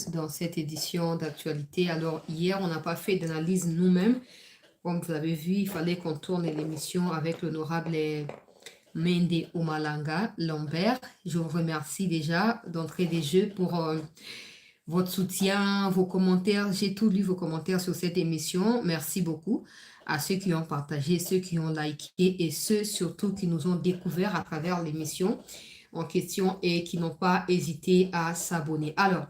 tous dans cette édition d'actualité. Alors, hier, on n'a pas fait d'analyse nous-mêmes. Comme vous avez vu, il fallait qu'on tourne l'émission avec l'honorable Mende Omalanga Lambert. Je vous remercie déjà d'entrée des jeux pour votre soutien, vos commentaires. J'ai tout lu vos commentaires sur cette émission. Merci beaucoup à ceux qui ont partagé, ceux qui ont liké et ceux surtout qui nous ont découvert à travers l'émission en question et qui n'ont pas hésité à s'abonner. Alors,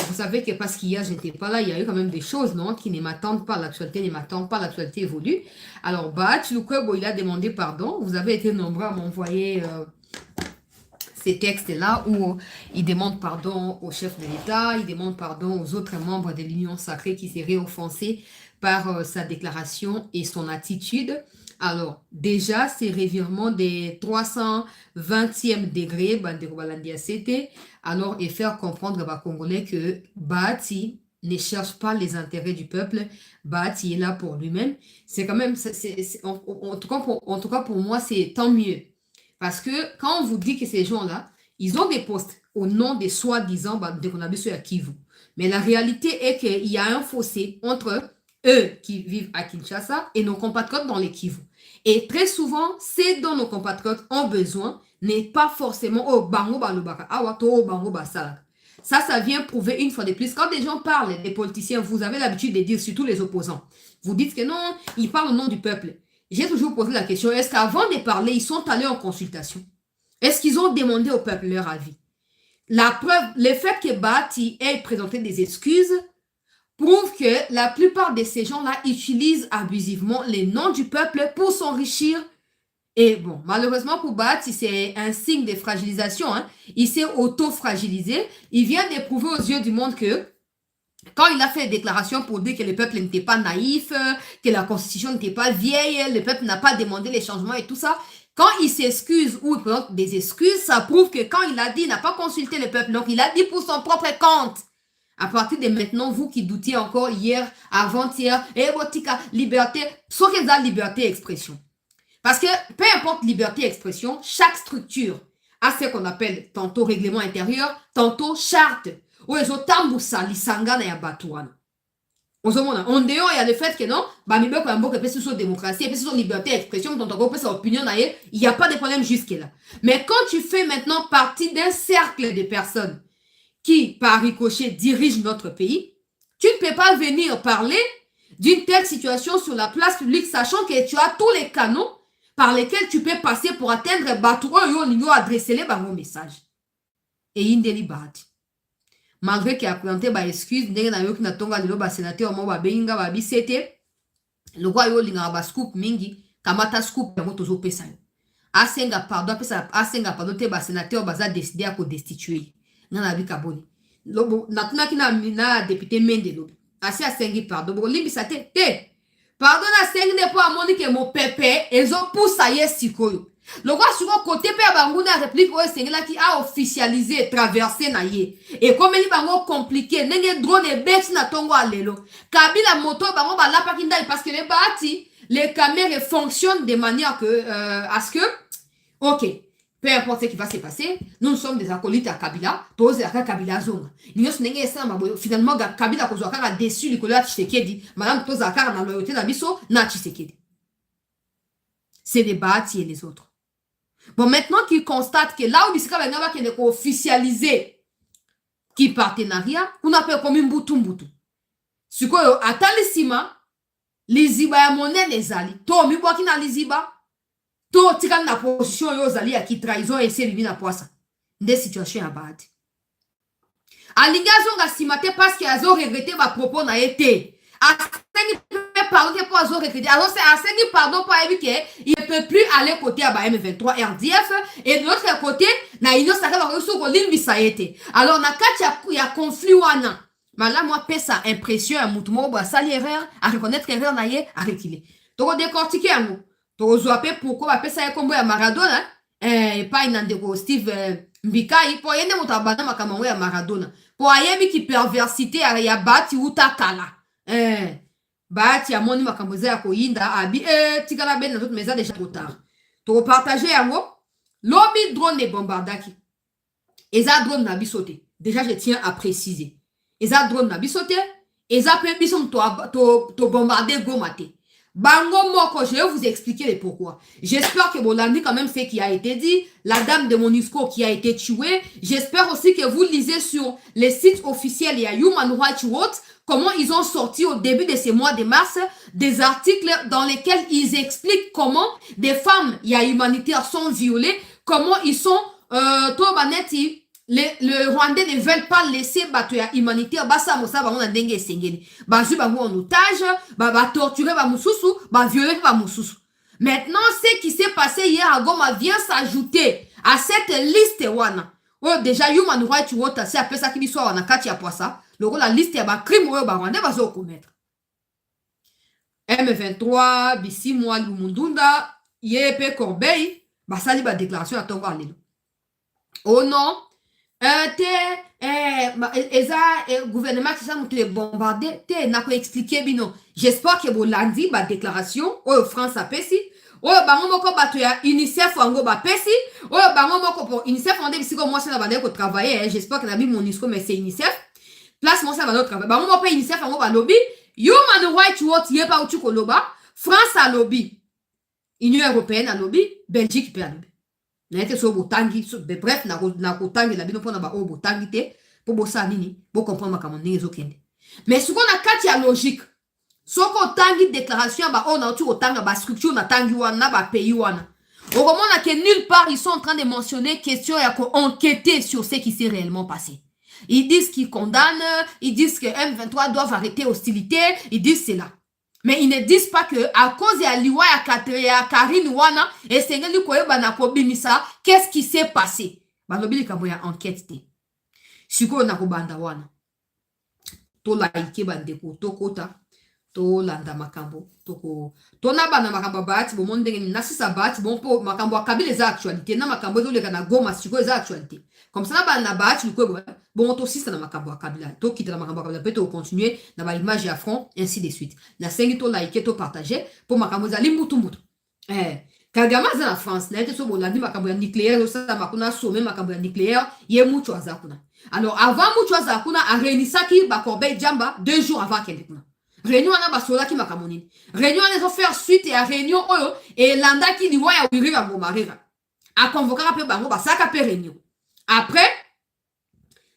vous savez que parce qu'hier, je n'étais pas là, il y a eu quand même des choses, non, qui ne m'attendent pas, l'actualité ne m'attend pas, l'actualité évolue. Alors, Lukwebo, il a demandé pardon. Vous avez été nombreux à m'envoyer ces textes-là où il demande pardon au chef de l'État, il demande pardon aux autres membres de l'Union sacrée qui seraient offensés par sa déclaration et son attitude. Alors, déjà, ces revirements des 320e degré, alors, et faire comprendre aux Congolais que Bahati ne cherche pas les intérêts du peuple, Bahati est là pour lui-même. C'est quand même, en tout cas pour moi, c'est tant mieux. Parce que quand on vous dit que ces gens-là, ils ont des postes au nom des soi-disant de qu'on a sur Kivu. Mais la réalité est qu'il y a un fossé entre eux qui vivent à Kinshasa et nos compatriotes dans les Kivu. Et très souvent, ce dont nos compatriotes ont besoin n'est pas forcément oh bango balubaka awato bango basala. Ça vient prouver une fois de plus. Quand des gens parlent, des politiciens, vous avez l'habitude de dire, surtout les opposants, vous dites que non, ils parlent au nom du peuple. J'ai toujours posé la question, est-ce qu'avant de parler, ils sont allés en consultation? Est-ce qu'ils ont demandé au peuple leur avis? La preuve, le fait que Bahati ait présenté des excuses prouve que la plupart de ces gens-là utilisent abusivement les noms du peuple pour s'enrichir. Et bon, malheureusement pour Bahati, c'est un signe de fragilisation. Hein. Il s'est auto-fragilisé. Il vient d'éprouver aux yeux du monde que quand il a fait des déclarations pour dire que le peuple n'était pas naïf, que la constitution n'était pas vieille, le peuple n'a pas demandé les changements et tout ça, quand il s'excuse ou il présente des excuses, ça prouve que quand il a dit, il n'a pas consulté le peuple, donc il a dit pour son propre compte. À partir de maintenant, vous qui doutiez encore hier, avant-hier, liberté, soit qu'il y a liberté d'expression. Parce que peu importe liberté d'expression, chaque structure a ce qu'on appelle tantôt règlement intérieur, tantôt charte. On dehors, il y a le fait que non, sur démocratie, et sur liberté d'expression, dont on peut sa opinion, il n'y a pas de problème jusque-là. Mais quand tu fais maintenant partie d'un cercle de personnes qui, par ricochet, dirigent notre pays, tu ne peux pas venir parler d'une telle situation sur la place publique, sachant que tu as tous les canaux par lesquels tu peux passer pour atteindre Batoua et adresser les bons messages. Et Indeli Bahati. Malgré qu'il a présenté des excuses, ndenge na yoki na tonga lelo ba sénateur mo ba benga ba bisete le roi yo linga ba scoop mingi kamata scoop yango tozo pesa yo asenga pardon te ba sénateur baza décidé à ko destituer na bi kaboni lobo natuna kina mina député Mende lobi asi asengi pardon bo limbisa te pardon asengi ne po amoni ke mo pepe ezo poussa ye sikoyo. Le roi sur le côté pe banguna réplique o sengela qui a officialisé traversé na ye et comme il bango compliqué nenge drone et bet na tongo alelo kabila moto bango ba la pakinda parce que les Bahati les caméras fonctionnent de manière que à ce que OK, peu importe ce qui va se passer, nous sommes des acolytes à Kabila, tous à Kabila zone. Nous sommes finalement Kabila ko a déçu Nicolas Tshisekedi, madame tous à na loyauté na biso na Tshisekedi. C'est les Bahati et les autres. Bon, maintenant qu'ils constatent que là où Bissika Bengaba qui est officialisé qui partenariat, on appelle comme un boutou. Ce que atali sima, liziba ya monnaie les ali. To mi boki na liziba. To tika na position yo zali ya ki trahison et c'est lui na poisa. Des situations à Bahati. Alinga zonga simate parce qu'il a regretté ma propos na été. Pardon pour avoir regretté. Alors c'est assez pardon pour éviter il ne peut plus aller côté à M23 RDF et de l'autre côté na union sacrée va sur l'île Bisaïté. Alors na katia il y a conflit wana. Mais là moi pesa impression à mutumo ba sali erreur à reconnaître erreur na ye à reculer. To décortiquer un mot. To zoaper pourquoi ba pesa ya kombo ya Maradona et pas inandeko Steve Mbikai pour yende mutabana makambo ya Maradona. Pour ayebi ki perversité ya Bahati utakala. Bahati ya moni makamboza ya koyinda abi tikala ben na toute maison déjà trop tard. To partager yango lobi drone de bombardaki. Eza drone na bisote. Déjà je tiens à préciser. eza drone na biso te, eza pe biso to bombarder Goma te. Bango moko, je vais vous expliquer les pourquoi. J'espère que vous landez quand même ce qui a été dit, la dame de MONUSCO qui a été tuée. J'espère aussi que vous lisez sur les sites officiels, il y a Human Rights Watch, comment ils ont sorti au début de ce mois de mars des articles dans lesquels ils expliquent comment des femmes, il y a humanitaires, sont violées, comment ils sont, le Rwandais ne veulent pas laisser batoya humanitaire basa mosa bango na ndenge esengeli bazui bango en otage ba torturer ba mususu ba violer ba mususu. Maintenant ce qui s'est passé hier à Goma vient s'ajouter à cette liste wana. Oh déjà Human Rights Watch c'est appelé ça qui biso wana kati ya poisa loko la liste ya ba crime oyo ba Rwandais bazo commettre. M23 bisi mwa Lumundunda yepe Corbeil basali ba déclaration ya tongo alelo. Oh non gouvernement qui s'est les bombardé te n'a pas expliqué bino. J'espère que vous lundi ba déclaration au France a pesi o bango moko bato ya UNICEF wango ba pesi o bango moko pour UNICEF on dit que moi ça va aller travailler j'espère que la Bible MONUSCO mais c'est UNICEF place moi ça va travailler bango moko UNICEF wango ba lobby Human Rights Watch yepa uti ko loba France a lobby Union européenne a lobby Belgique peut a lobby. Naete so botangi bref na kotangi la bino pona ba o botangi te po bosa nini bo comprendre makambo ndenge ezokende. Mais ce qu'on a kati ya logique soko tangi déclaration ba on a tu otanga ba structure na tangi wana ba pays wana au moment que nulle part ils sont en train de mentionner question ya ko enquêter sur ce qui s'est réellement passé. Ils disent qu'ils condamnent, ils disent que M23 doivent arrêter hostilité, ils disent cela. Mais ils ne disent pas que à cause de Liwa ya Karine wana et sengeli koyeba na kobimisa qu'est-ce qui s'est passé. Balobili kabo ya enquête te. Siko na kobanda wana. To laike bandeko to kota to landa makambo to na bana makambo baati bo monde ngeni nasisa baati bon po makambo akabile za actualité na makambo zo leka na Goma siko za actualité. Comme ça na bana baati liko bon to sista na makambo akabila to kita na makambo akabila peut continuer na ba image à front ainsi de suite. Na sengi to like to partager pour makambo za limutu mutu. Kagama za na France na ete so bolandi makambo ya nucléaire ça makuna sommet makambo ya nucléaire ye mutu azakuna. Alors avant mutu azakuna a réunisaki ba Corbeil Jamba 2 jours avant qu'elle kuna. Réunion na basola ki makamonini. Réunion les ont faire suite et à réunion oyo et landa ki liwa ya wiri ba ngomarira. A convoquer après bango ba saka pe réunion. Après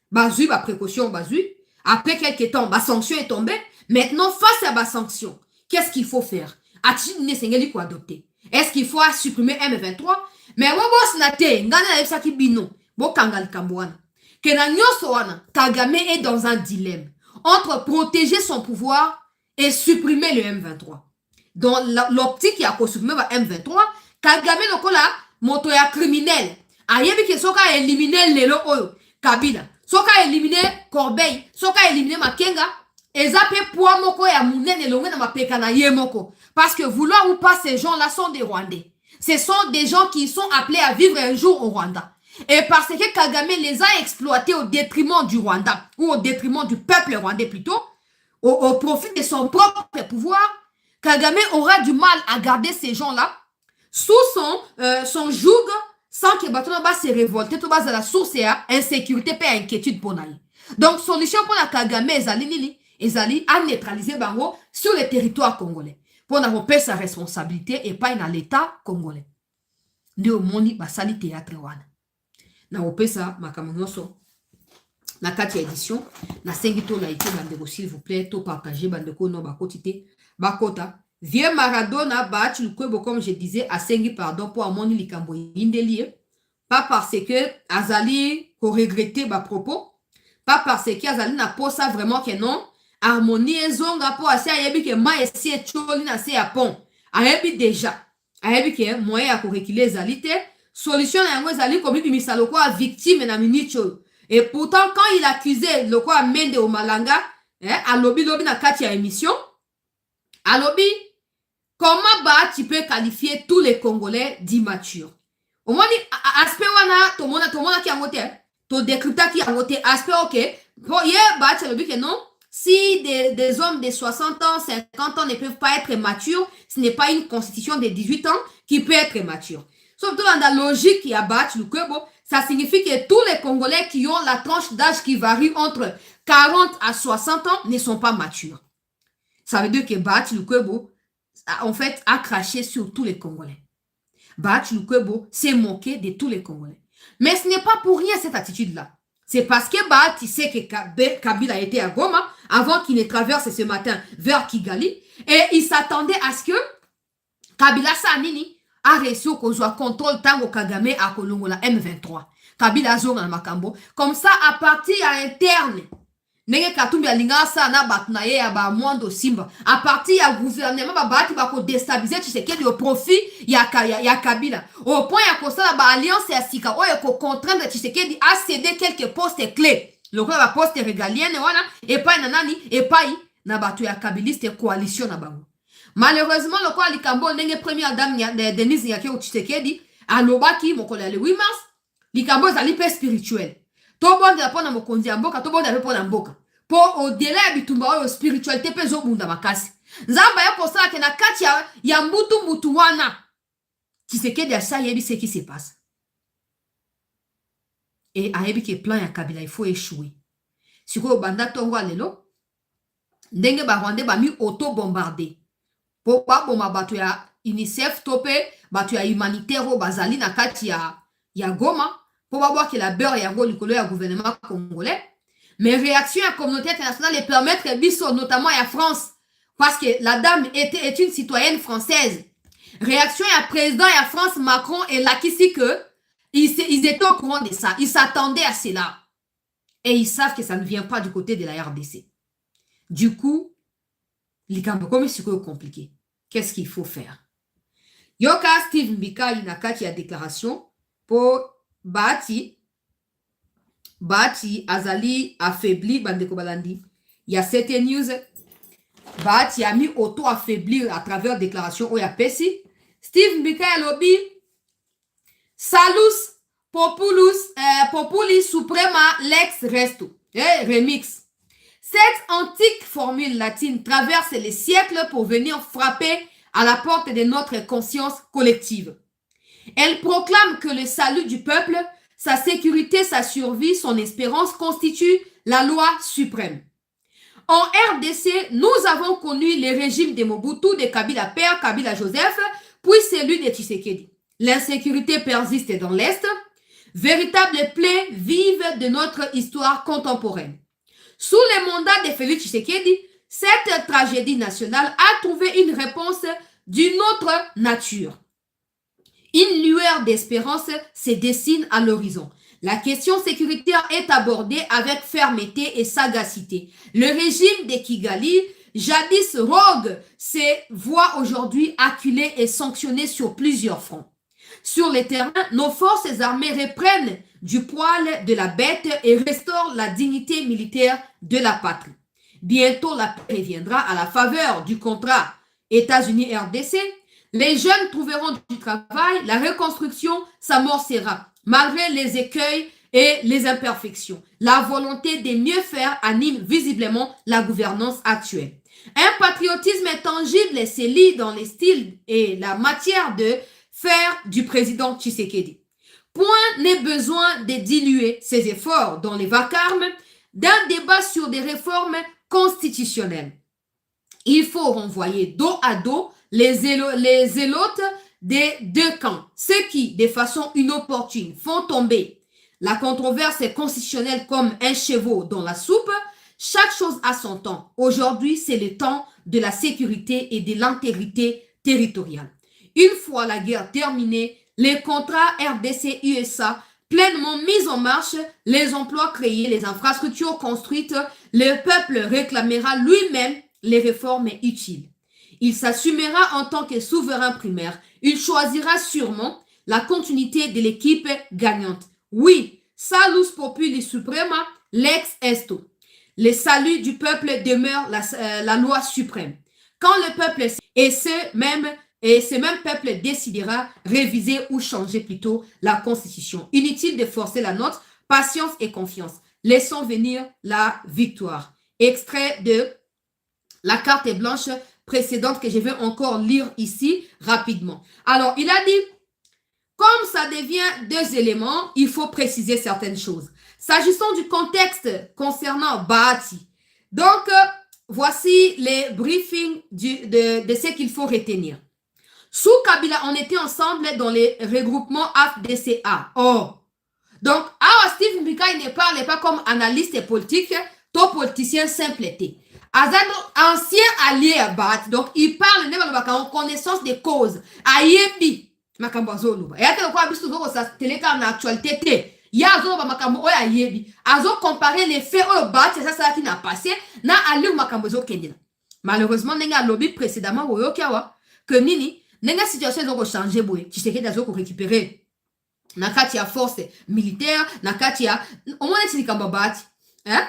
bazui ba précaution bazui. Après quelques temps ba sanction est tombée. Maintenant face à ba sanction, qu'est-ce qu'il faut faire? A-t-il ne sengeli ko adopter? Est-ce qu'il faut supprimer M23? Mais wo boss na te ngana na saki bino bo kangal kambwana. Que na nyoso wana Kagame est dans un dilemme entre protéger son pouvoir et supprimer le M23. Dans l'optique qui a supprimé le M23, Kagame lokola moto ya criminel. Ayebi ke soka éliminer lelo oyo Kabila. Soka éliminer Corbeil, soka éliminer Makenga, ezape poa moko ya munene longue na mapeka na ye moko. Parce que vouloir ou pas ces gens-là sont des Rwandais. Ce sont des gens qui sont appelés à vivre un jour au Rwanda. Et parce que Kagame les a exploités au détriment du Rwanda, ou au détriment du peuple rwandais plutôt, au profit de son propre pouvoir, Kagame aura du mal à garder ces gens-là sous son joug sans que Batonaba se révolte, tout bas à la source et à insécurité et inquiétude pour naï. Donc, solution pour la Kagame ezali à neutraliser Bango sur le territoire congolais. Pour n'avoir sa responsabilité et pas dans l'État congolais. Nde omoni basali théâtre wana. Na opesa makamonyoso na kati édition na sengi to laike bandeko s'il vous plaît to partager bandeko no bakotité bakota vieux Maradona baati lukwebo comme je disais a sengi pardon pour amoni likambo indeli pas parce que azali ko regretter ba propos pas parce que azali na posa vraiment que non harmonie ezonga po asi ayebi ke ma esi echoli na se ya pont ayebi déjà ayebi ke moyen ya ko reculer ezali te. Solution na yango ezali komibimisa lokwa victime na minicho. Et pourtant quand il accusait lokwa Mende au Malanga, à lobby na kati ya émission, à lobby comment tu peux qualifier tous les Congolais d'immatures. Au moins aspect wana tomona ki yango te, to décrypta ki yango te aspect OK. Pour hier tu lobby que non, si des hommes de 60 ans, 50 ans ne peuvent pas être matures, ce n'est pas une constitution de 18 ans qui peut être mature. Surtout dans la logique qui a battu le Kwebo, ça signifie que tous les Congolais qui ont la tranche d'âge qui varie entre 40 à 60 ans ne sont pas matures. Ça veut dire que Bahati Lukwebo, en fait, a craché sur tous les Congolais. Bahati Lukwebo s'est moqué de tous les Congolais. Mais ce n'est pas pour rien cette attitude-là. C'est parce que Bahati sait que Kabila était à Goma avant qu'il ne traverse ce matin vers Kigali. Et il s'attendait à ce que Kabila Sanini a réussi au contrôle Tango Kagame à Kolongola M23. Kabila Zonga Makambo. Comme ça, à partir interne, Nenge Katumbi alinga sa na batnaye ya ba mwando simba. À partir ya gouvernement ba bati ba ko déstabiliser Tshisekedi au profit ya Kabila. Au point ya ko sala ba alliance ya sika o ya ko contraindre Tshisekedi à céder quelques postes clés. Le quoi ba poste régalienne wana et pas nanani et pas na batu ya kabiliste coalition na bango. Malheureusement le quoi likambo nenge première dame Denise Nyakeo Tshisekedi alobaki mokolo le 8 mars likambo zali pe spirituel. Tobonde la pona mokonzi ya mboka, tobonde la pona mboka. Po au-delà ya bitumba oyo spiritualité pe zo bunda makasi. Nzamba ya kosala ke na kati ya mbutu wana. Tshisekedi asa yebi ce qui se passe. Et ayebi ke plan ya Kabila il faut échouer. Siko banda tongo lelo ndenge ba Rwanda ba mi auto bombarder. Po ba boma bato ya UNICEF tope bato ya humanitaire bazali na kati ya Goma. Pour voir que la beurre est un gouvernement congolais. Mais réaction à la communauté internationale et permettre biso, notamment à la France, parce que la dame est une citoyenne française. Réaction à la président et à France, Macron et Lakissi que ils étaient au courant de ça. Ils s'attendaient à cela. Et ils savent que ça ne vient pas du côté de la RDC. Du coup, les Camerounais, c'est compliqué. Qu'est-ce qu'il faut faire? Yoka Steve Mbika, il n'a qu'à y a déclaration pour Bahati azali affaibli bandeko balandi. Il y a cette news. Bahati a mis auto affaiblir à travers déclaration Oya Pessi. Steve Mbika Lobi Salus Populi Suprema Lex Resto. Remix. Cette antique formule latine traverse les siècles pour venir frapper à la porte de notre conscience collective. Elle proclame que le salut du peuple, sa sécurité, sa survie, son espérance constituent la loi suprême. En RDC, nous avons connu les régimes de Mobutu, de Kabila Père, Kabila Joseph, puis celui de Tshisekedi. L'insécurité persiste dans l'Est, véritable plaie vive de notre histoire contemporaine. Sous le mandat de Félix Tshisekedi, cette tragédie nationale a trouvé une réponse d'une autre nature. Une lueur d'espérance se dessine à l'horizon. La question sécuritaire est abordée avec fermeté et sagacité. Le régime de Kigali, jadis rogue, se voit aujourd'hui acculé et sanctionné sur plusieurs fronts. Sur le terrain, nos forces armées reprennent du poil de la bête et restaurent la dignité militaire de la patrie. Bientôt, la paix reviendra à la faveur du contrat États-Unis-RDC. Les jeunes trouveront du travail, la reconstruction s'amorcera, malgré les écueils et les imperfections. La volonté de mieux faire anime visiblement la gouvernance actuelle. Un patriotisme tangible se lie dans les styles et la matière de faire du président Tshisekedi. Point n'est besoin de diluer ses efforts dans les vacarmes d'un débat sur des réformes constitutionnelles. Il faut renvoyer dos à dos les zélotes des deux camps, ceux qui, de façon inopportune, font tomber la controverse constitutionnelle comme un cheveu dans la soupe. Chaque chose a son temps. Aujourd'hui, c'est le temps de la sécurité et de l'intégrité territoriale. Une fois la guerre terminée, les contrats RDC-USA pleinement mis en marche, les emplois créés, les infrastructures construites, le peuple réclamera lui-même les réformes utiles. Il s'assumera en tant que souverain primaire. Il choisira sûrement la continuité de l'équipe gagnante. Oui, salus populi suprema, lex esto. Le salut du peuple demeure la loi suprême. Quand le peuple et ce même peuple décidera réviser ou changer plutôt la constitution. Inutile de forcer la note, patience et confiance. Laissons venir la victoire. Extrait de la carte blanche précédente que je vais encore lire ici rapidement. Alors, il a dit, Comme ça devient deux éléments, il faut préciser certaines choses. S'agissant du contexte concernant Bahati, donc voici les briefings de ce qu'il faut retenir. Sous Kabila, on était ensemble dans les regroupements AFDCA. Or, donc, Steve Mbika, il ne parle pas comme analyste politique, tout politicien simple était. Azano, ancien allié à Bahati, donc il parle en connaissance des causes. Ayebi, makambo azoluba. Et attends, quoi, biso zoko sa teleka na actualité te. Ya azoluba makambo oya ayebi. Azo comparer les faits au Bahati, ça qui n'a passé, na ali makambo zo kendina. Malheureusement, nenga lobby précédemment, oyokiawa, que nini, nenga situation zoko changer boy. Tshisekedi azo ko récupérer. Nakati ya force militaire, nakati ya au moins c'est comme Bahati. Hein?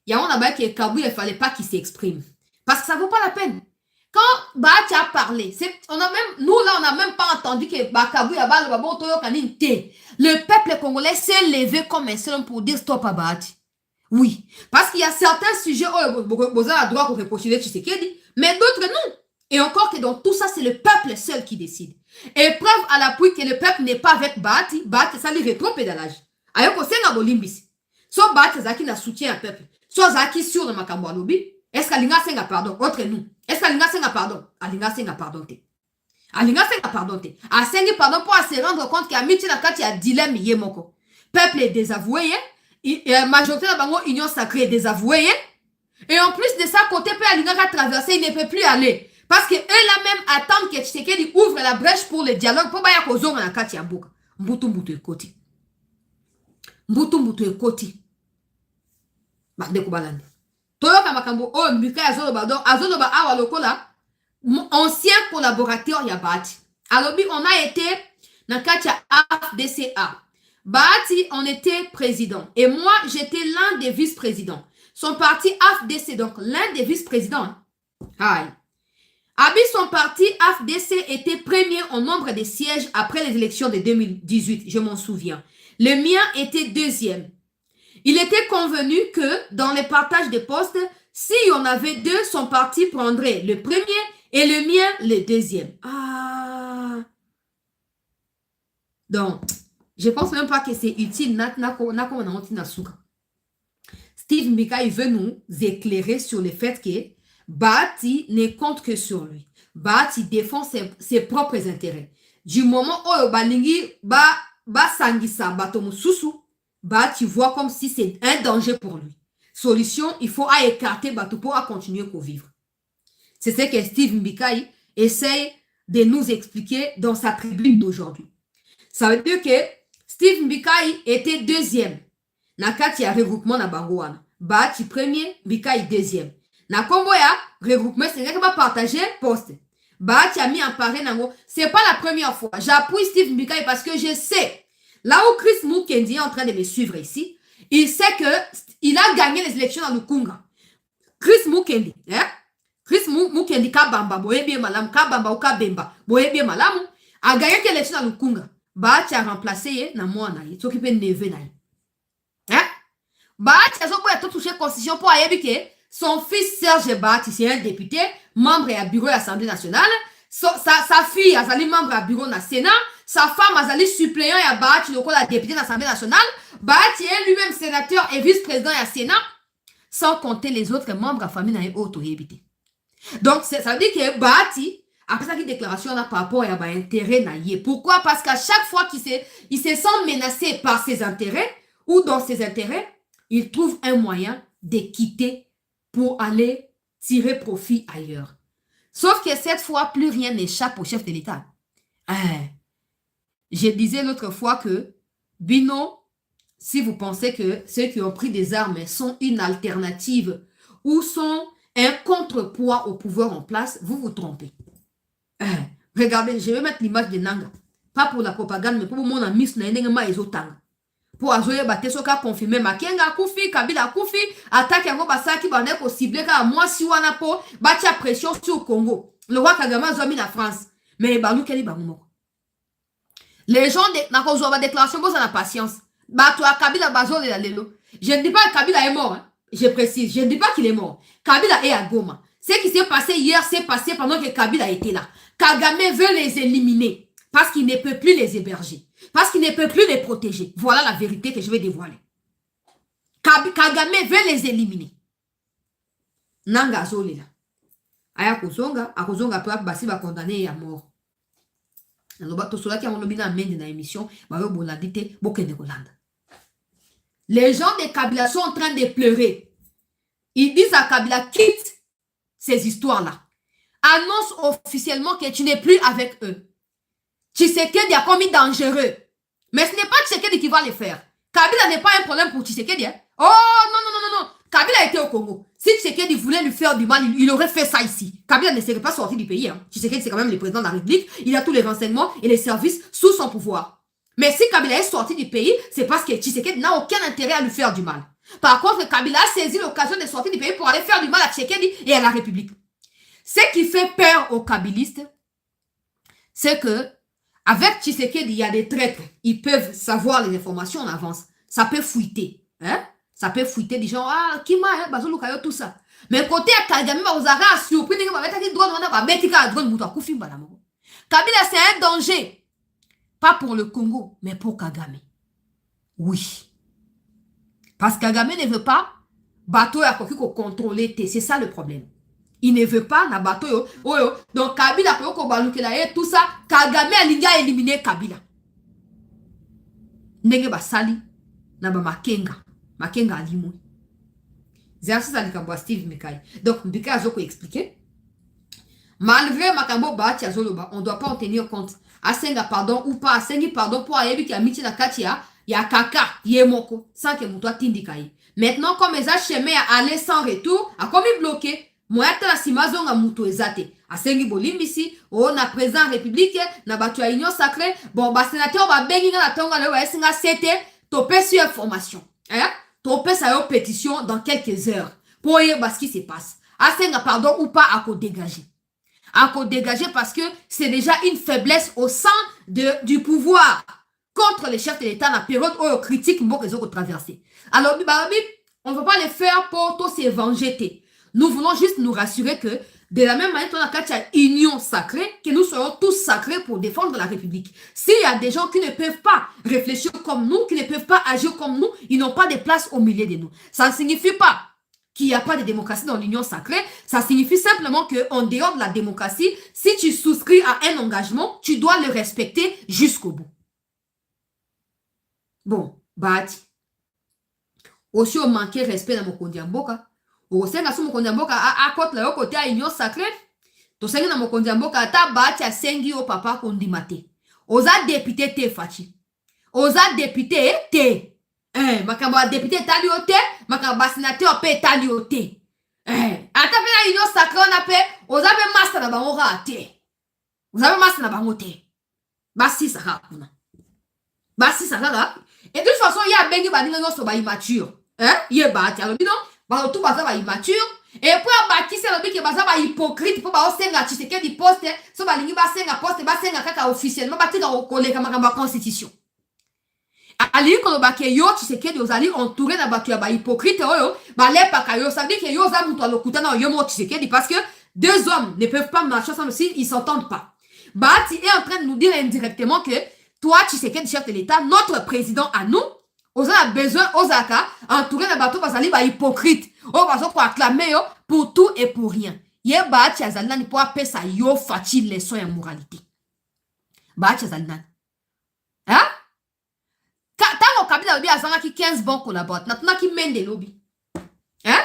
Il y a un là-bas qui est Kabou, il ne fallait pas qu'il s'exprime. Parce que ça ne vaut pas la peine. Quand Bahati a parlé, nous là, on n'a même pas entendu que Kabou le peuple congolais s'est levé comme un seul homme pour dire stop à Bahati. Oui. Parce qu'il y a certains sujets où vous avez le droit de reprocher Tshisekedi, mais d'autres non. Et encore que dans tout ça, c'est le peuple seul qui décide. Et preuve à l'appui que le peuple n'est pas avec Bahati, Bahati, ça lui rétro-pédalage. Ayoko senga bolimbisi. So Bahati Zaki n'a soutien un peuple. So Zaki sur le makambo à lobby. Est-ce qu'Alinga senga pardon? Entre nous. Est-ce qu'Alinga senga pardon? Alinga senga pardon te. Alinga senga pardon te. A sengi pardon pour se rendre compte qu'il y a miti na kati ya dilemme yemoko. Peuple est désavoué, majorité de bango union sacrée est désavouée. Et en plus de ça, côté peut Alinga a traversé, il ne peut plus aller. Parce que eux là même attendent que Tshisekedi ouvre la brèche pour le dialogue. Pour baya kozonga na kati ya mboka. Mbutu mbutu ekoti. Mbutu mbutu ekoti. Bande kubalande. Toyoka makambo o mbika azoloba awa lokola ancien collaborateur ya Bahati. Alobi on a été na kati ya AFDCA. Bahati on était président et moi j'étais l'un des vice-présidents. Son parti AFDC donc l'un des vice-présidents. Aïe. Abi, son parti AFDC était premier en nombre de sièges après les élections de 2018, je m'en souviens. Le mien était deuxième. Il était convenu que dans le partage des postes, si on avait deux, son parti prendrait le premier et le mien le deuxième. Ah. Donc, je ne pense même pas que c'est utile. Steve Mbika, il veut nous éclairer sur le fait que Bahati ne compte que sur lui. Bahati défend ses propres intérêts. Du moment où Balingi sangisa batomu susu, Bahati voit comme si c'est un danger pour lui. Solution, il faut écarter Batou pour continuer à vivre. C'est ce que Steve Mbika essaye de nous expliquer dans sa tribune d'aujourd'hui. Ça veut dire que Steve Mbika était deuxième. Nakati ya regroupement na Bangouana. Bahati premier, Mbika deuxième. Na Kombo ya regroupement, c'est que va partager poste. Bahati a mis en parrain nango. C'est pas la première fois. J'appuie Steve Mbika parce que je sais. Là où Chris Mukendi est en train de me suivre ici, il sait que il a gagné les élections dans le Kunga. Chris Mukendi, Chris Mukendi kabamba, boyebie malam, kabamba ou kabemba, boyebie malam, a gagné les élections dans le Kunga. Bahati a remplacé na moi na il s'occupe de neve na Bahati a touché la constitution pour que son fils Serge Bahati, c'est un député, membre du bureau de l'Assemblée nationale. Sa fille, elle est membre du bureau du Sénat. Sa femme, elle est suppléant à Bahati, la députée de l'Assemblée nationale. Bahati est lui-même sénateur et vice-président du Sénat. Sans compter les autres membres de la famille dans auto-habité. Donc, ça veut dire que Bahati, après sa déclaration là, par rapport à l'intérêt, pourquoi? Parce qu'à chaque fois qu'il se sent menacé par ses intérêts ou dans ses intérêts, il trouve un moyen de quitter pour aller tirer profit ailleurs. Sauf que cette fois, plus rien n'échappe au chef de l'État. Je disais l'autre fois que, Bino, si vous pensez que ceux qui ont pris des armes sont une alternative ou sont un contrepoids au pouvoir en place, vous vous trompez. Regardez, je vais mettre l'image de Nanga. Pas pour la propagande, mais pour mon ami, pour azoye bate soka confirmer Makenga kufi Kabila kufi attaque yango basaki bande ko cibler ka moi si wana po batia pression sur le Congo. Le roi Kagame a mis la France mais balu keli bango. Les gens na ko ba déclaration bo na patience. Ba toi Kabila bazole la lelo. Je ne dis pas que Kabila est mort hein. Je précise, je ne dis pas qu'il est mort. Kabila est à Goma. Ce qui s'est passé hier s'est passé pendant que Kabila était là. Kagame veut les éliminer. Parce qu'il ne peut plus les héberger. Parce qu'il ne peut plus les protéger. Voilà la vérité que je vais dévoiler. Kagame veut les éliminer. Nanga Zolela. Aya kozonga, akozonga peu basi ba condamné à mort. Les gens de Kabila sont en train de pleurer. Ils disent à Kabila, quitte ces histoires-là. Annonce officiellement que tu n'es plus avec eux. Tshisekedi a commis dangereux. Mais ce n'est pas Tshisekedi qui va le faire. Kabila n'est pas un problème pour Tshisekedi. Hein? Oh non, non, non, non, non. Kabila était au Congo. Si Tshisekedi voulait lui faire du mal, il aurait fait ça ici. Kabila ne serait pas sorti du pays. Hein. Tshisekedi, c'est quand même le président de la République. Il a tous les renseignements et les services sous son pouvoir. Mais si Kabila est sorti du pays, c'est parce que Tshisekedi n'a aucun intérêt à lui faire du mal. Par contre, Kabila a saisi l'occasion de sortir du pays pour aller faire du mal à Tshisekedi et à la République. Ce qui fait peur aux Kabilistes, c'est que avec Tshisekedi, il y a des traîtres. Ils peuvent savoir les informations en avance. Ça peut fuiter. Hein? Ça peut fuiter des gens. Ah, qui m'a, Bazou Lukayo, tout ça. Mais côté à Kagame, vous avez surpris, vous avez dit drone, on a dit Kabila, c'est un danger. Pas pour le Congo, mais pour Kagame. Oui. Parce que Kagame ne veut pas bateau à contrôler. C'est ça le problème. Il ne veut pas na bateau. Donc Kabila, tout ça, Kagame a éliminé Kabila. Nenge basali, na ba Makenga alimou. Zersi Zalikamba Steve Mekai. Donc, Mbika Azoko expliqué. Malgré Makambo Baati Azoloba, on ne doit pas en tenir compte. Asenga pardon ou pas, Asengi pardon pour Ayebi qui a miti na katia, ya kaka, yemoko, sans que moutoua tindikaye. Maintenant, comme les chemin à aller sans retour, a comme bloqué, moyata la simazon a moutou ezate. Asengi bolimbisi, on a présent république, na batu a union sacrée, bon, bah, sénateur, bah, bengi na tonga le wesinga sete, topé sur information. Hein? Topé sa pétition dans quelques heures. Pour y voir ce qui se passe. Asenga pardon ou pas à dégager. À dégager parce que c'est déjà une faiblesse au sein du pouvoir contre les chefs de l'État dans la période où on critique les autres traversés. Alors, on ne veut pas les faire pour tous se venger. Nous voulons juste nous rassurer que de la même manière qu'on a une union sacrée, que nous serons tous sacrés pour défendre la République. S'il y a des gens qui ne peuvent pas réfléchir comme nous, qui ne peuvent pas agir comme nous, ils n'ont pas de place au milieu de nous. Ça ne signifie pas qu'il n'y a pas de démocratie dans l'union sacrée. Ça signifie simplement qu'en dehors de la démocratie, si tu souscris à un engagement, tu dois le respecter jusqu'au bout. Bon, Bati. Aussi, on manquait respect dans mon Kondiamboka. Au sein de mon Kondiamboka, à côté de côté à l'union sacrée, to sengi na mokonzi ya mboka ata Bati asengi o papa kondimate. Oza député te fachi. Oza député te. Makambo a député tali o te, makambo sénateur pe tali o te. Ata pe na union sacrée on a pe, oza pe master na bango ra te. Oza pe master na bango te. Basi saka kuna. Basi saka. Et de toute façon, il y a bengi badinga no so ba immature. Yé Bati alors non, ba tout baza ba immature. Et pour abattre c'est le que baza ba hypocrite pour ba osenga Tshisekedi poste so ba lingi ba senga poste ba senga kaka officiellement ba tika ko koleka makamba constitution. Ali ko ba ke yo Tshisekedi ozali entouré na batu ya ba hypocrite oyo ba lepa ka yo ça veut dire que yo za mutu alokuta na yo mo Tshisekedi parce que deux hommes ne peuvent pas marcher ensemble si ils s'entendent pas. Bati est en train de nous dire indirectement que toi Tshisekedi chef de l'État, notre président à nous, on a besoin Osaka entouré na bateau bazali ba hypocrite. On va pour acclamer pour tout et pour rien. Yé Bati azalina pour appeler ça yo fati leçon et moralité. Bati azalina. Hein? Tant au Kabila lobby azanga qui 15 bons collaborateurs, n'a qui mène des lobbies. Hein?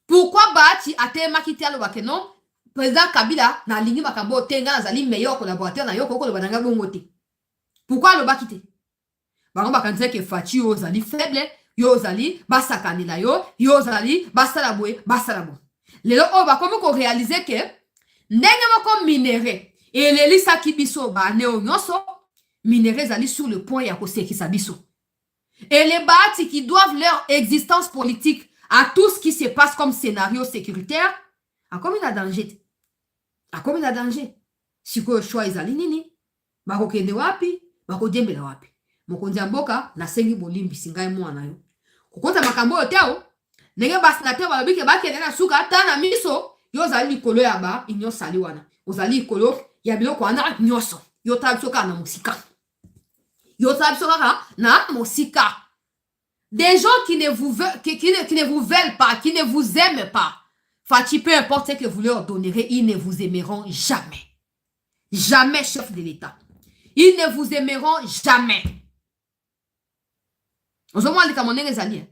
Pourquoi Bati a tellement quitté le wake non? Président Kabila na lingi makambo tenga azali meilleur collaborateur na yo koko le bananga bongote. Pourquoi le ba quitté? Bango bakanze ke fati yo zali faible. Yo zali, basakanila yo zali, basalabwe, basalabo. Lelo oba comme qu'on réaliser que ndenge moko minéré et les lisa ki biso ba neo nyonso minéré zali sur le point ya kosekisa biso. Et les Bati qui doivent leur existence politique à tout ce qui se passe comme scénario sécuritaire, a comme il a danger. A comme il a danger. Si ko choix ezali nini, bako kende wapi, bako dembela wapi. Mokonzi ya mboka na sengi bolimbi singai mwana yo. Kokota makambo oteo, nenge basinateur balobike bakende na suka ata na miso, yo zali likolo ya ba inyo sali wana. Ozali likolo ya biloko wana nyonso. Yota bisoka na musika. Yota bisoka na musika. Des gens qui ne vous veulent, qui ne vous veulent pas, qui ne vous aiment pas. Fati, peu importe ce que vous leur donnerez, ils ne vous aimeront jamais. Jamais, chef de l'État. Ils ne vous aimeront jamais. Ozomwa li kamone les alliés.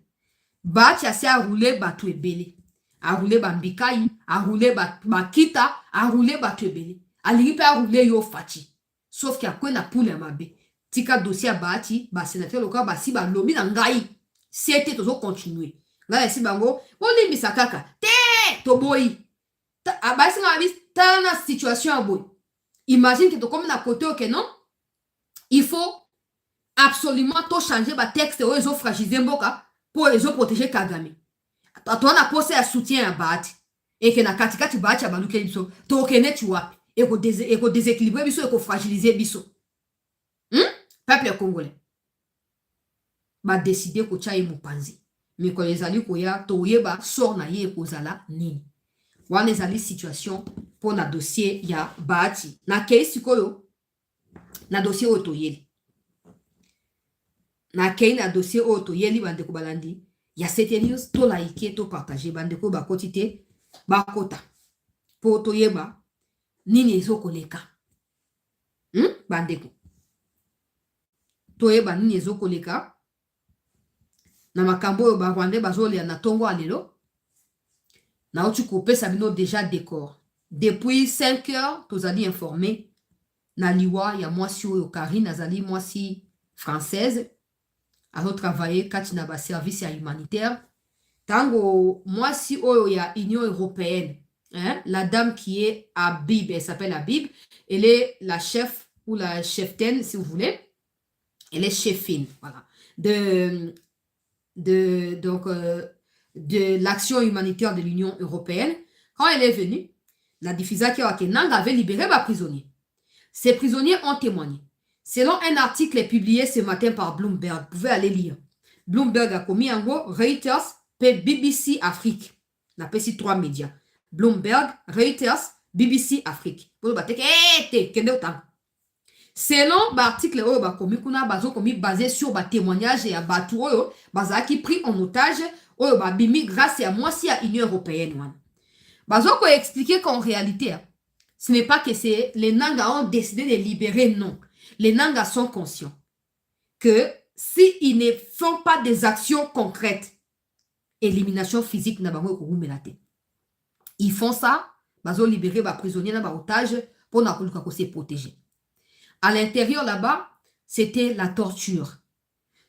Ba tiasi a roulé ba tu ebele. A roulé ba mbikai, a roulé ba kita, a roulé ba tu ebele. A lipe a roulé yo fati. Sauf qu'il y a quoi na poule mabe. Tika dossier ba ti, ba sénateur local ba si ba lobi na ngai. C'était toujours continuer. Là si bango, oli misakaka. Te toboyi. Ba si na bis ta na situation a boy. Imagine que tu comme na côté ok non? Il faut absolument tout changer ba texte ou ils ont fragilisé mboka pour ils ont protéger Kagame. Toi na posé un soutien à Bati et que na katikati Bati a baluke biso. To okene tu wapi et ko déséquilibrer biso et ko fragiliser biso. Peuple congolais. Ba décider ko chayi mupanzi. Mais quand les alliés ko ya to yeba sort na ye ko zala nini. Wana ezali situation pour na dossier ya Bati. Na case koyo na dossier otoyeli. Na kei na dossier otoyeli bandeko balandi. Ya cette news to like to partager bandeko ba kotite ba kota. Po otoyeba nini ezokoleka. Bandeko. Toyeba nini ezokoleka. Na makambo oyo ba Rwandais bazolia na tongo alelo. Na otu kopé sabino déjà décor. Depuis 5 heures, tozali informé na liwa ya mwasi oyo Karine azali mwasi française. A travaillé kati na ba service ya humanitaire. Tango mwasi oyo ya Union européenne. Hein? La dame qui est Habib, elle s'appelle Habib. Elle est la chef ou la cheftaine, si vous voulez. Elle est chefine, voilà. De l'action humanitaire de l'Union européenne. Quand elle est venue, la Difisa Kewakenang avait libéré ma prisonnier. Ces prisonniers ont témoigné. Selon un article publié ce matin par Bloomberg, vous pouvez aller lire. Bloomberg a commis en gros Reuters, BBC Afrique. On appelle ici 3 médias. Bloomberg, Reuters, BBC Afrique. Selon l'article basé sur le témoignage et qui pris en otage grâce à moi si à l'Union européenne. Bazo expliquer qu'en réalité, ce n'est pas que les Nangas ont décidé de libérer, non. Les Nangas sont conscients que s'ils ne font pas des actions concrètes, élimination physique, ils font ça, ils ont libéré les prisonniers, les otages pour se protéger. À l'intérieur là-bas, c'était la torture.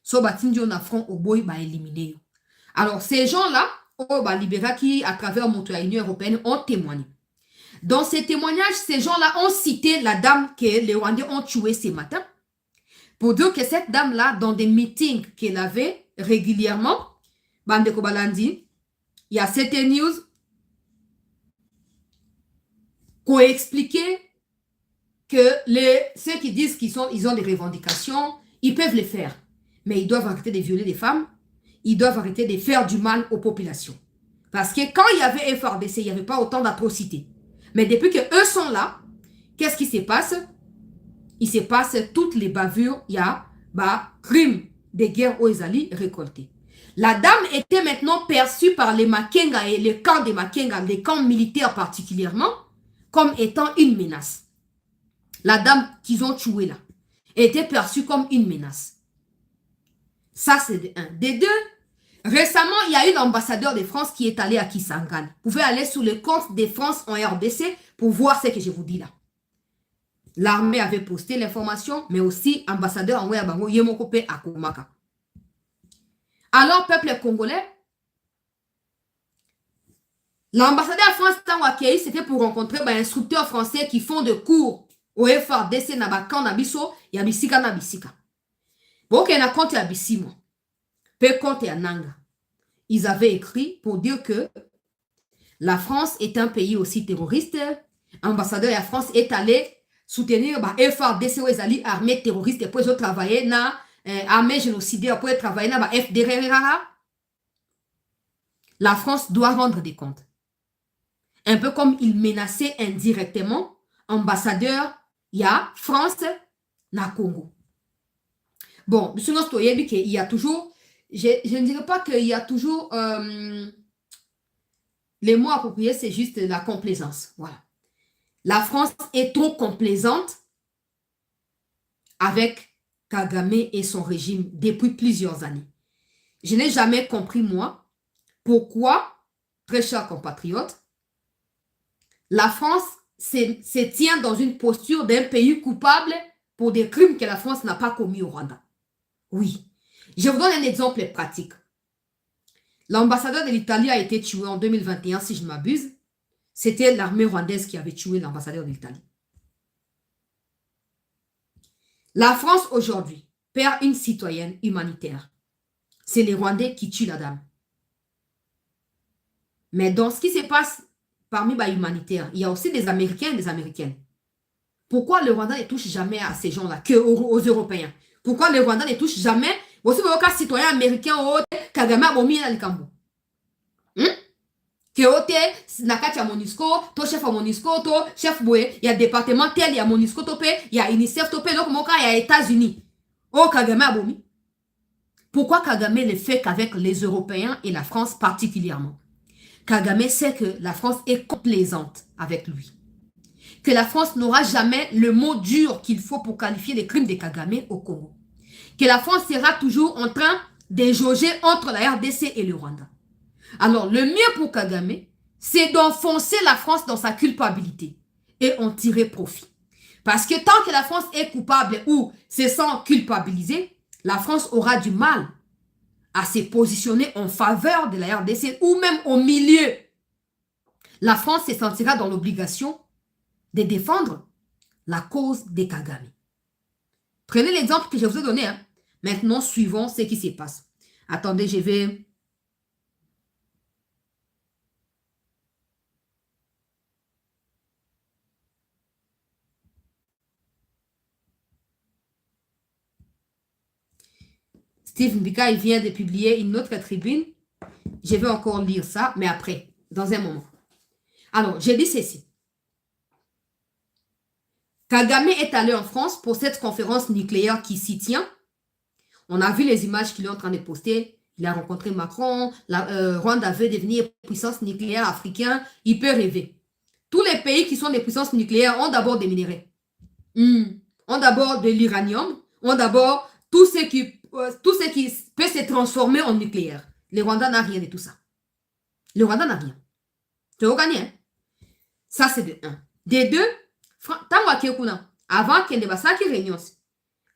So batindio na front au boy ba éliminé. Alors ces gens-là, libérés qui à travers l'Union européenne ont témoigné. Dans ces témoignages, ces gens-là ont cité la dame que les Rwandais ont tuée ce matin. Pour dire que cette dame-là, dans des meetings qu'elle avait régulièrement, Bandeko Balandi, il y a cette news qu'on a expliqué que ceux qui disent qu'ils ont des revendications, ils peuvent les faire. Mais ils doivent arrêter de violer des femmes. Ils doivent arrêter de faire du mal aux populations. Parce que quand il y avait FRDC, il n'y avait pas autant d'atrocités. Mais depuis qu'eux sont là, qu'est-ce qui se passe? Il se passe toutes les bavures, il y a crimes de guerre aux Ezali récoltés. La dame était maintenant perçue par les Makenga et les camps des Makenga, les camps militaires particulièrement, comme étant une menace. La dame qu'ils ont tuée là était perçue comme une menace. Ça, c'est de un. De deux, récemment, il y a eu l'ambassadeur de France qui est allé à Kisangani. Vous pouvez aller sur le compte de France en RDC pour voir ce que je vous dis là. L'armée avait posté l'information, mais aussi ambassadeur en Bango Yemokope à Komaka. Alors, peuple congolais, l'ambassadeur de France Tangwakei, c'était pour rencontrer des instructeurs français qui font des cours au FRDC Nabakan Nabiso et à Bisika Nabisika. Bon, qu'il y a un compte à Bissimo, peu compte à Nanga. Ils avaient écrit pour dire que la France est un pays aussi terroriste. L'ambassadeur de la France est allé soutenir FRDC ou les alliés armés terroristes pour travailler dans l'armée génocidaire, pour travailler dans la FDR. La France doit rendre des comptes. Un peu comme il menaçait indirectement ambassadeur il y a France, na Congo. Bon, il y a toujours, je ne dirais pas qu'il y a toujours, les mots appropriés, c'est juste la complaisance. Voilà. La France est trop complaisante avec Kagame et son régime depuis plusieurs années. Je n'ai jamais compris, moi, pourquoi, très chers compatriotes, la France se tient dans une posture d'un pays coupable pour des crimes que la France n'a pas commis au Rwanda. Oui. Je vous donne un exemple pratique. L'ambassadeur de l'Italie a été tué en 2021, si je ne m'abuse. C'était l'armée rwandaise qui avait tué l'ambassadeur de l'Italie. La France, aujourd'hui, perd une citoyenne humanitaire. C'est les Rwandais qui tuent la dame. Mais dans ce qui se passe parmi les humanitaires, il y a aussi des Américains et des Américaines. Pourquoi le Rwanda ne touche jamais à ces gens-là, qu'aux Européens? Pourquoi le Rwanda ne touche jamais aussi aux citoyens américains au Kagame Abomi na Likambo? Que ote, nakati ya Monisco, to chef à Monisco, to chef boye, il y a département tel, il y a Monisco tope, il y a UNICEF tope, donc moka, il y a États-Unis. Oh, Kagame Abomi. Pourquoi Kagame ne fait qu'avec les Européens et la France particulièrement? Kagame sait que la France est complaisante avec lui. Que la France n'aura jamais le mot dur qu'il faut pour qualifier les crimes de Kagame au Congo. Que la France sera toujours en train de jauger entre la RDC et le Rwanda. Alors, le mieux pour Kagame, c'est d'enfoncer la France dans sa culpabilité et en tirer profit. Parce que tant que la France est coupable ou se sent culpabilisée, la France aura du mal à se positionner en faveur de la RDC ou même au milieu. La France se sentira dans l'obligation de défendre la cause des Kagame. Prenez l'exemple que je vous ai donné. Hein. Maintenant, suivons ce qui se passe. Attendez, je vais... Steve Mbika, il vient de publier une autre tribune. Je vais encore lire ça, mais après, dans un moment. Alors, j'ai dit ceci. Kagame est allé en France pour cette conférence nucléaire qui s'y tient. On a vu les images qu'il est en train de poster. Il a rencontré Macron. Rwanda veut devenir puissance nucléaire africaine. Il peut rêver. Tous les pays qui sont des puissances nucléaires ont d'abord des minéraux. Ont d'abord de l'uranium. Ont d'abord tout ce qui peut se transformer en nucléaire. Le Rwanda n'a rien de tout ça. Le Rwanda n'a rien. Tu as gagné, hein? Ça, c'est de 1. De 2, avant qu'il ne passe à réunion,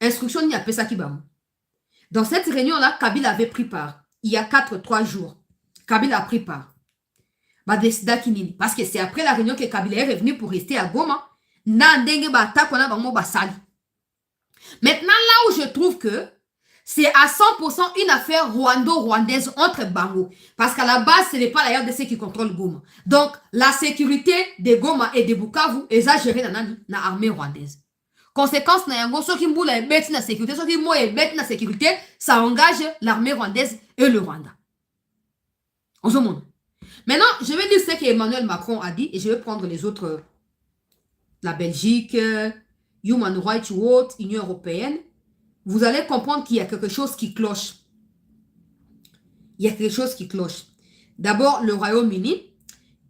instruction n'y a pas ça qui va. Dans cette réunion-là, Kabila avait pris part. Il y a 3 jours. Kabila a pris part. Parce que c'est après la réunion que Kabila est revenu pour rester à Goma. Maintenant, là où je trouve que c'est à 100% une affaire rwando-rwandaise entre Bango. Parce qu'à la base, ce n'est pas la RDC qui contrôle Goma. Donc, la sécurité de Goma et de Bukavu est gérée dans l'armée rwandaise. Conséquence, ceux qui mboulent mettre la sécurité, ceux qui mettent la sécurité, ça engage l'armée rwandaise et le Rwanda. On se montre. Maintenant, je vais dire ce qu'Emmanuel Macron a dit et je vais prendre les autres. La Belgique, Human Rights Watch, Union européenne. Vous allez comprendre qu'il y a quelque chose qui cloche. Il y a quelque chose qui cloche. D'abord, le Royaume-Uni.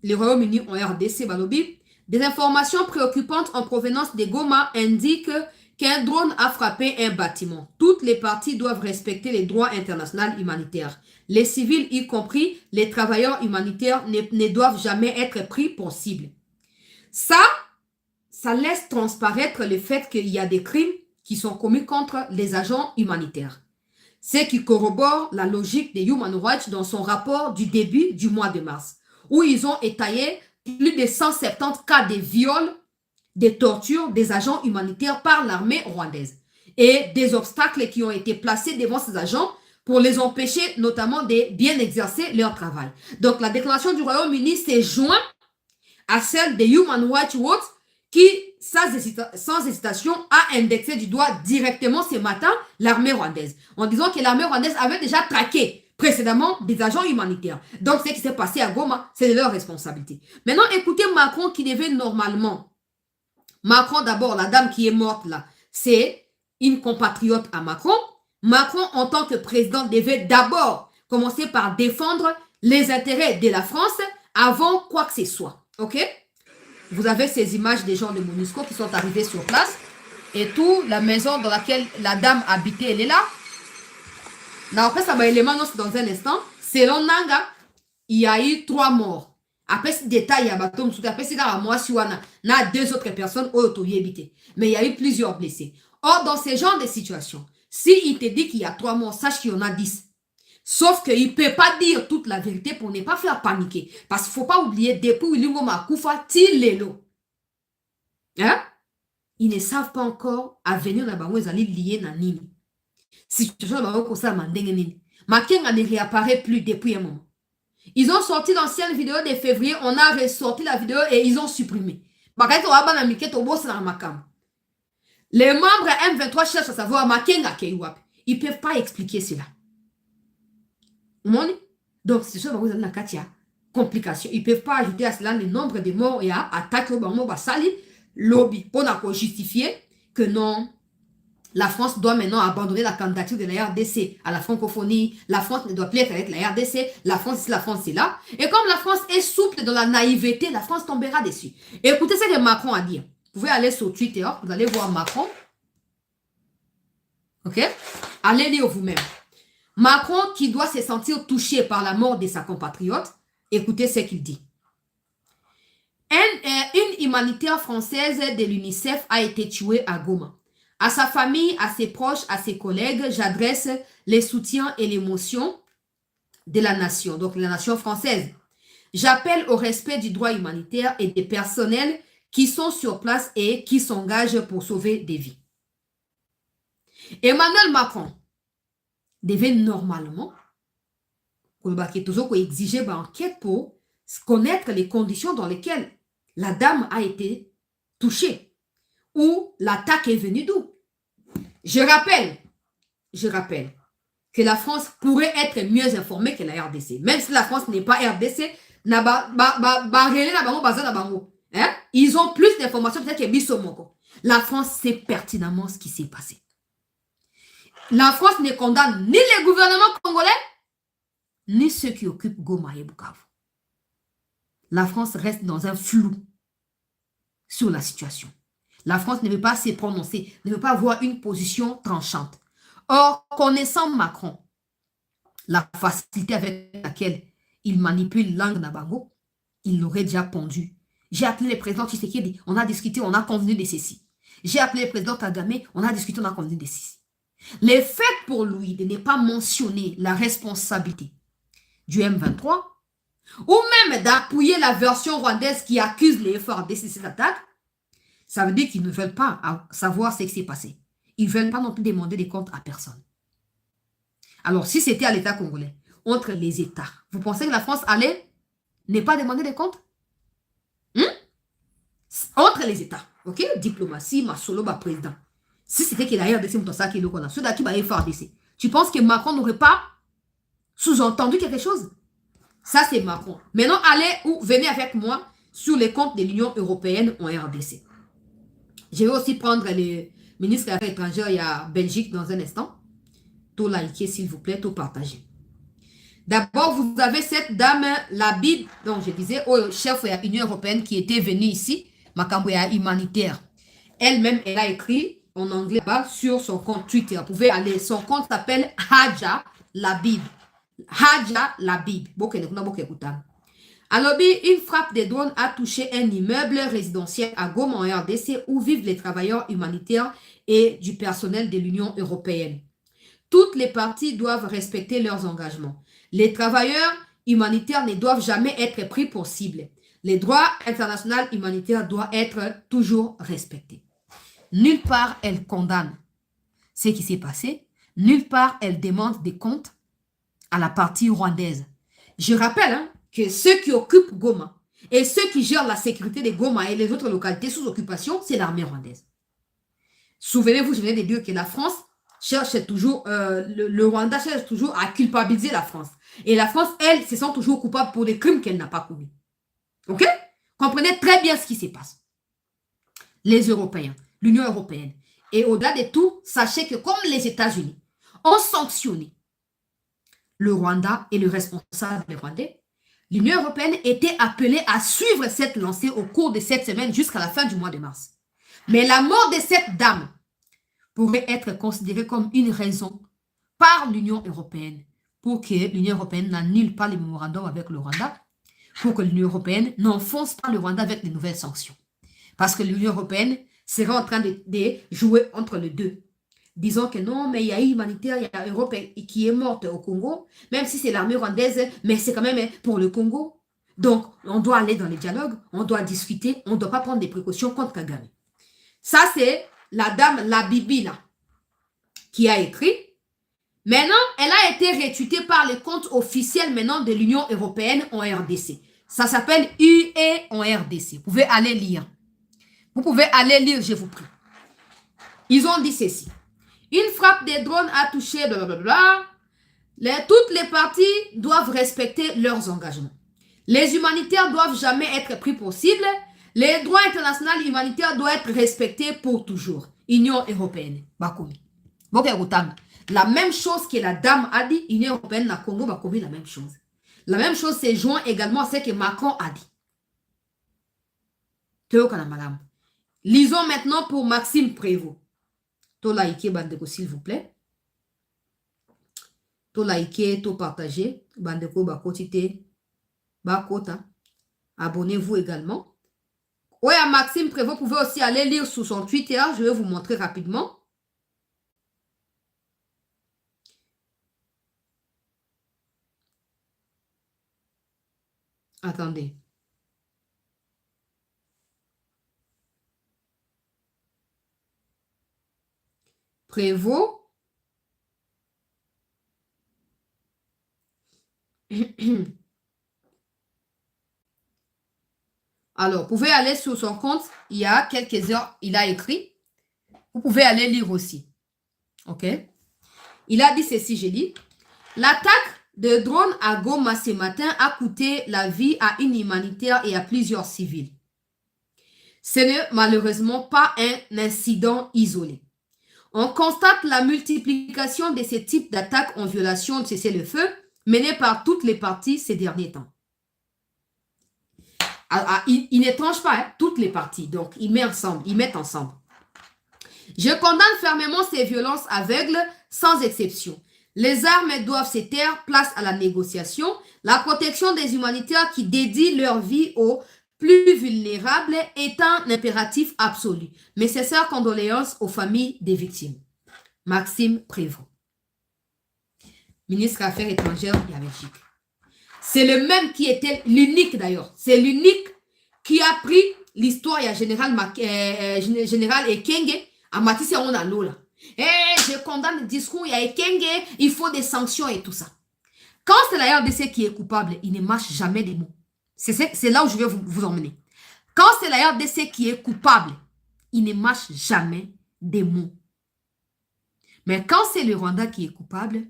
Le Royaume-Uni en RDC, Balobi. Des informations préoccupantes en provenance de Goma indiquent qu'un drone a frappé un bâtiment. Toutes les parties doivent respecter les droits internationaux humanitaires. Les civils, y compris les travailleurs humanitaires, ne doivent jamais être pris pour cible. Ça laisse transparaître le fait qu'il y a des crimes qui sont commis contre les agents humanitaires. Ce qui corrobore la logique de Human Rights dans son rapport du début du mois de mars, où ils ont étayé plus de 170 cas de viol, de torture des agents humanitaires par l'armée rwandaise et des obstacles qui ont été placés devant ces agents pour les empêcher notamment de bien exercer leur travail. Donc la déclaration du Royaume-Uni s'est jointe à celle de Human Rights Watch qui, sans hésitation, a indexé du doigt directement ce matin l'armée rwandaise, en disant que l'armée rwandaise avait déjà traqué précédemment des agents humanitaires. Donc, ce qui s'est passé à Goma, c'est de leur responsabilité. Maintenant, écoutez Macron qui devait normalement Macron, d'abord, la dame qui est morte là, c'est une compatriote à Macron. Macron, en tant que président, devait d'abord commencer par défendre les intérêts de la France avant quoi que ce soit. OK? Vous avez ces images des gens de MONUSCO qui sont arrivés sur place. Et tout, la maison dans laquelle la dame habitait, elle est là. Après, ça va élément dans un instant. Selon Nanga, il y a eu 3 morts. Après, ce détail, il y a bateau, après, c'est dans moi, il y a 2 autres personnes qui habité. Mais il y a eu plusieurs blessés. Or, dans ce genre de situation, s'il te dit qu'il y a 3 morts, sache qu'il y en a 10. Sauf qu'il ne peut pas dire toute la vérité pour ne pas faire paniquer. Parce qu'il ne faut pas oublier, depuis Ilingo Makufa, Tilelo. Hein? Ils ne savent pas encore à venir dans Bango, ils allaient lier na nini. Situation dans Bango, ça m'a déngéné. Makenga ne réapparaît plus depuis un moment. Ils ont sorti l'ancienne vidéo de février, on a ressorti la vidéo et ils ont supprimé. Les membres M23 cherchent à savoir Makenga Keiwap. Ils ne peuvent pas expliquer cela. Donc, c'est ça, vous avez la Katia. Complication. Ils ne peuvent pas ajouter à cela le nombre de morts et à attaquer au Bango Basali, lobby, pour justifier que non, la France doit maintenant abandonner la candidature de la RDC à la francophonie. La France ne doit plus être avec la RDC. La France, c'est là. Et comme la France est souple dans la naïveté, la France tombera dessus. Écoutez ce que Macron a dit. Vous pouvez aller sur Twitter, vous allez voir Macron. OK? Allez lire vous-même. Macron qui doit se sentir touché par la mort de sa compatriote, écoutez ce qu'il dit. Une humanitaire française de l'UNICEF a été tuée à Goma. À sa famille, à ses proches, à ses collègues, j'adresse les soutiens et l'émotion de la nation, donc la nation française. J'appelle au respect du droit humanitaire et des personnels qui sont sur place et qui s'engagent pour sauver des vies. Emmanuel Macron devait normalement exiger une enquête pour connaître les conditions dans lesquelles la dame a été touchée ou l'attaque est venue d'où. Je rappelle que la France pourrait être mieux informée que la RDC. Même si la France n'est pas RDC, ils ont plus d'informations peut-être que Bissomoko. La France sait pertinemment ce qui s'est passé. La France ne condamne ni les gouvernements congolais, ni ceux qui occupent Goma et Bukavu. La France reste dans un flou sur la situation. La France ne veut pas se prononcer, ne veut pas avoir une position tranchante. Or, connaissant Macron, la facilité avec laquelle il manipule langue Nabango, il l'aurait déjà pondu. J'ai appelé le président Tshisekedi, on a discuté, on a convenu de ceci. J'ai appelé le président Kagame, on a discuté, on a convenu de ceci. Le fait pour lui de ne pas mentionner la responsabilité du M23, ou même d'appuyer la version rwandaise qui accuse les FARDC de cette attaque, ça veut dire qu'ils ne veulent pas savoir ce qui s'est passé. Ils ne veulent pas non plus demander des comptes à personne. Alors, si c'était à l'État congolais, entre les États, vous pensez que la France allait ne pas demander des comptes? Entre les États, ok? Diplomatie, Masolo, président. Si c'était qu'il a RDC, tu penses que Macron n'aurait pas sous-entendu quelque chose? Ça, c'est Macron. Maintenant, allez ou venez avec moi sur les comptes de l'Union européenne en RDC. Je vais aussi prendre le ministre des Affaires étrangères, il y a Belgique dans un instant. Tout liker, s'il vous plaît, tout partager. D'abord, vous avez cette dame, Labib, donc je disais, au chef de l'Union européenne qui était venue ici, Makambouya humanitaire. Elle-même, elle a écrit en anglais là sur son compte Twitter. Vous pouvez aller, son compte s'appelle Hadja Labib. Hadja Labib. Alors, une frappe de drone a touché un immeuble résidentiel à Goma en RDC où vivent les travailleurs humanitaires et du personnel de l'Union européenne. Toutes les parties doivent respecter leurs engagements. Les travailleurs humanitaires ne doivent jamais être pris pour cible. Les droits internationaux humanitaires doivent être toujours respectés. Nulle part elle condamne ce qui s'est passé. Nulle part elle demande des comptes à la partie rwandaise. Je rappelle que ceux qui occupent Goma et ceux qui gèrent la sécurité de Goma et les autres localités sous occupation, c'est l'armée rwandaise. Souvenez-vous, je venais de dire que la France cherche toujours, le Rwanda cherche toujours à culpabiliser la France. Et la France, elle, se sent toujours coupable pour des crimes qu'elle n'a pas commis. Ok? Comprenez très bien ce qui se passe. les Européens, l'Union européenne. Et au-delà de tout, sachez que comme les États-Unis ont sanctionné le Rwanda et le responsable rwandais, l'Union européenne était appelée à suivre cette lancée au cours de cette semaine jusqu'à la fin du mois de mars. Mais la mort de cette dame pourrait être considérée comme une raison par l'Union européenne pour que l'Union européenne n'annule pas les mémorandums avec le Rwanda, pour que l'Union européenne n'enfonce pas le Rwanda avec de nouvelles sanctions. Parce que l'Union européenne serait en train de jouer entre les deux. Disons que non, mais il y a eu humanitaire, il y a l'Europe qui est morte au Congo, même si c'est l'armée rwandaise, mais c'est quand même pour le Congo. Donc, on doit aller dans les dialogues, on doit discuter, on ne doit pas prendre des précautions contre Kagame. Ça, c'est la dame, la Bibi, là, qui a écrit. Maintenant, elle a été rétutée par les comptes officiels maintenant de l'Union européenne en RDC. Ça s'appelle UE en RDC. Vous pouvez aller lire. Vous pouvez aller lire, je vous prie. Ils ont dit ceci. Une frappe des drones a touché blablabla. Toutes les parties doivent respecter leurs engagements. Les humanitaires doivent jamais être pris pour cible. Les droits internationaux humanitaires doivent être respectés pour toujours. Union européenne. Bakomi. La même chose que la dame a dit, Union européenne, la Congo, Bakomi, la même chose. La même chose c'est joint également à ce que Macron a dit. Théo Kanamalam. Lisons maintenant pour Maxime Prévost. To liker, Bandeko, s'il vous plaît. To liker, to partager. Bandeko, Bakotite, Bakota. Abonnez-vous également. Oui, à Maxime Prévost, vous pouvez aussi aller lire sur son Twitter. Je vais vous montrer rapidement. Attendez. Prévost. Alors, vous pouvez aller sur son compte. Il y a quelques heures, il a écrit. Vous pouvez aller lire aussi. OK? Il a dit ceci, j'ai dit. L'attaque de drone à Goma ce matin a coûté la vie à une humanitaire et à plusieurs civils. Ce n'est malheureusement pas un incident isolé. On constate la multiplication de ces types d'attaques en violation de cessez-le-feu menées par toutes les parties ces derniers temps. Il n'étrange pas toutes les parties, donc ils mettent ensemble. Je condamne fermement ces violences aveugles sans exception. Les armes doivent se taire, place à la négociation, la protection des humanitaires qui dédient leur vie aux plus vulnérables est un impératif absolu. Mes sincères condoléances aux familles des victimes. Maxime Prévost, ministre des Affaires étrangères de la Belgique. C'est le même qui était l'unique d'ailleurs. C'est l'unique qui a pris l'histoire à Général Ekenge à Matisse Onalola. Je condamne le discours, il y a Ekenge, il faut des sanctions et tout ça. Quand c'est la RDC qui est coupable, il ne mâche jamais des mots. C'est là où je vais vous emmener. Quand c'est la RDC qui est coupable, il ne mâche jamais des mots. Mais quand c'est le Rwanda qui est coupable,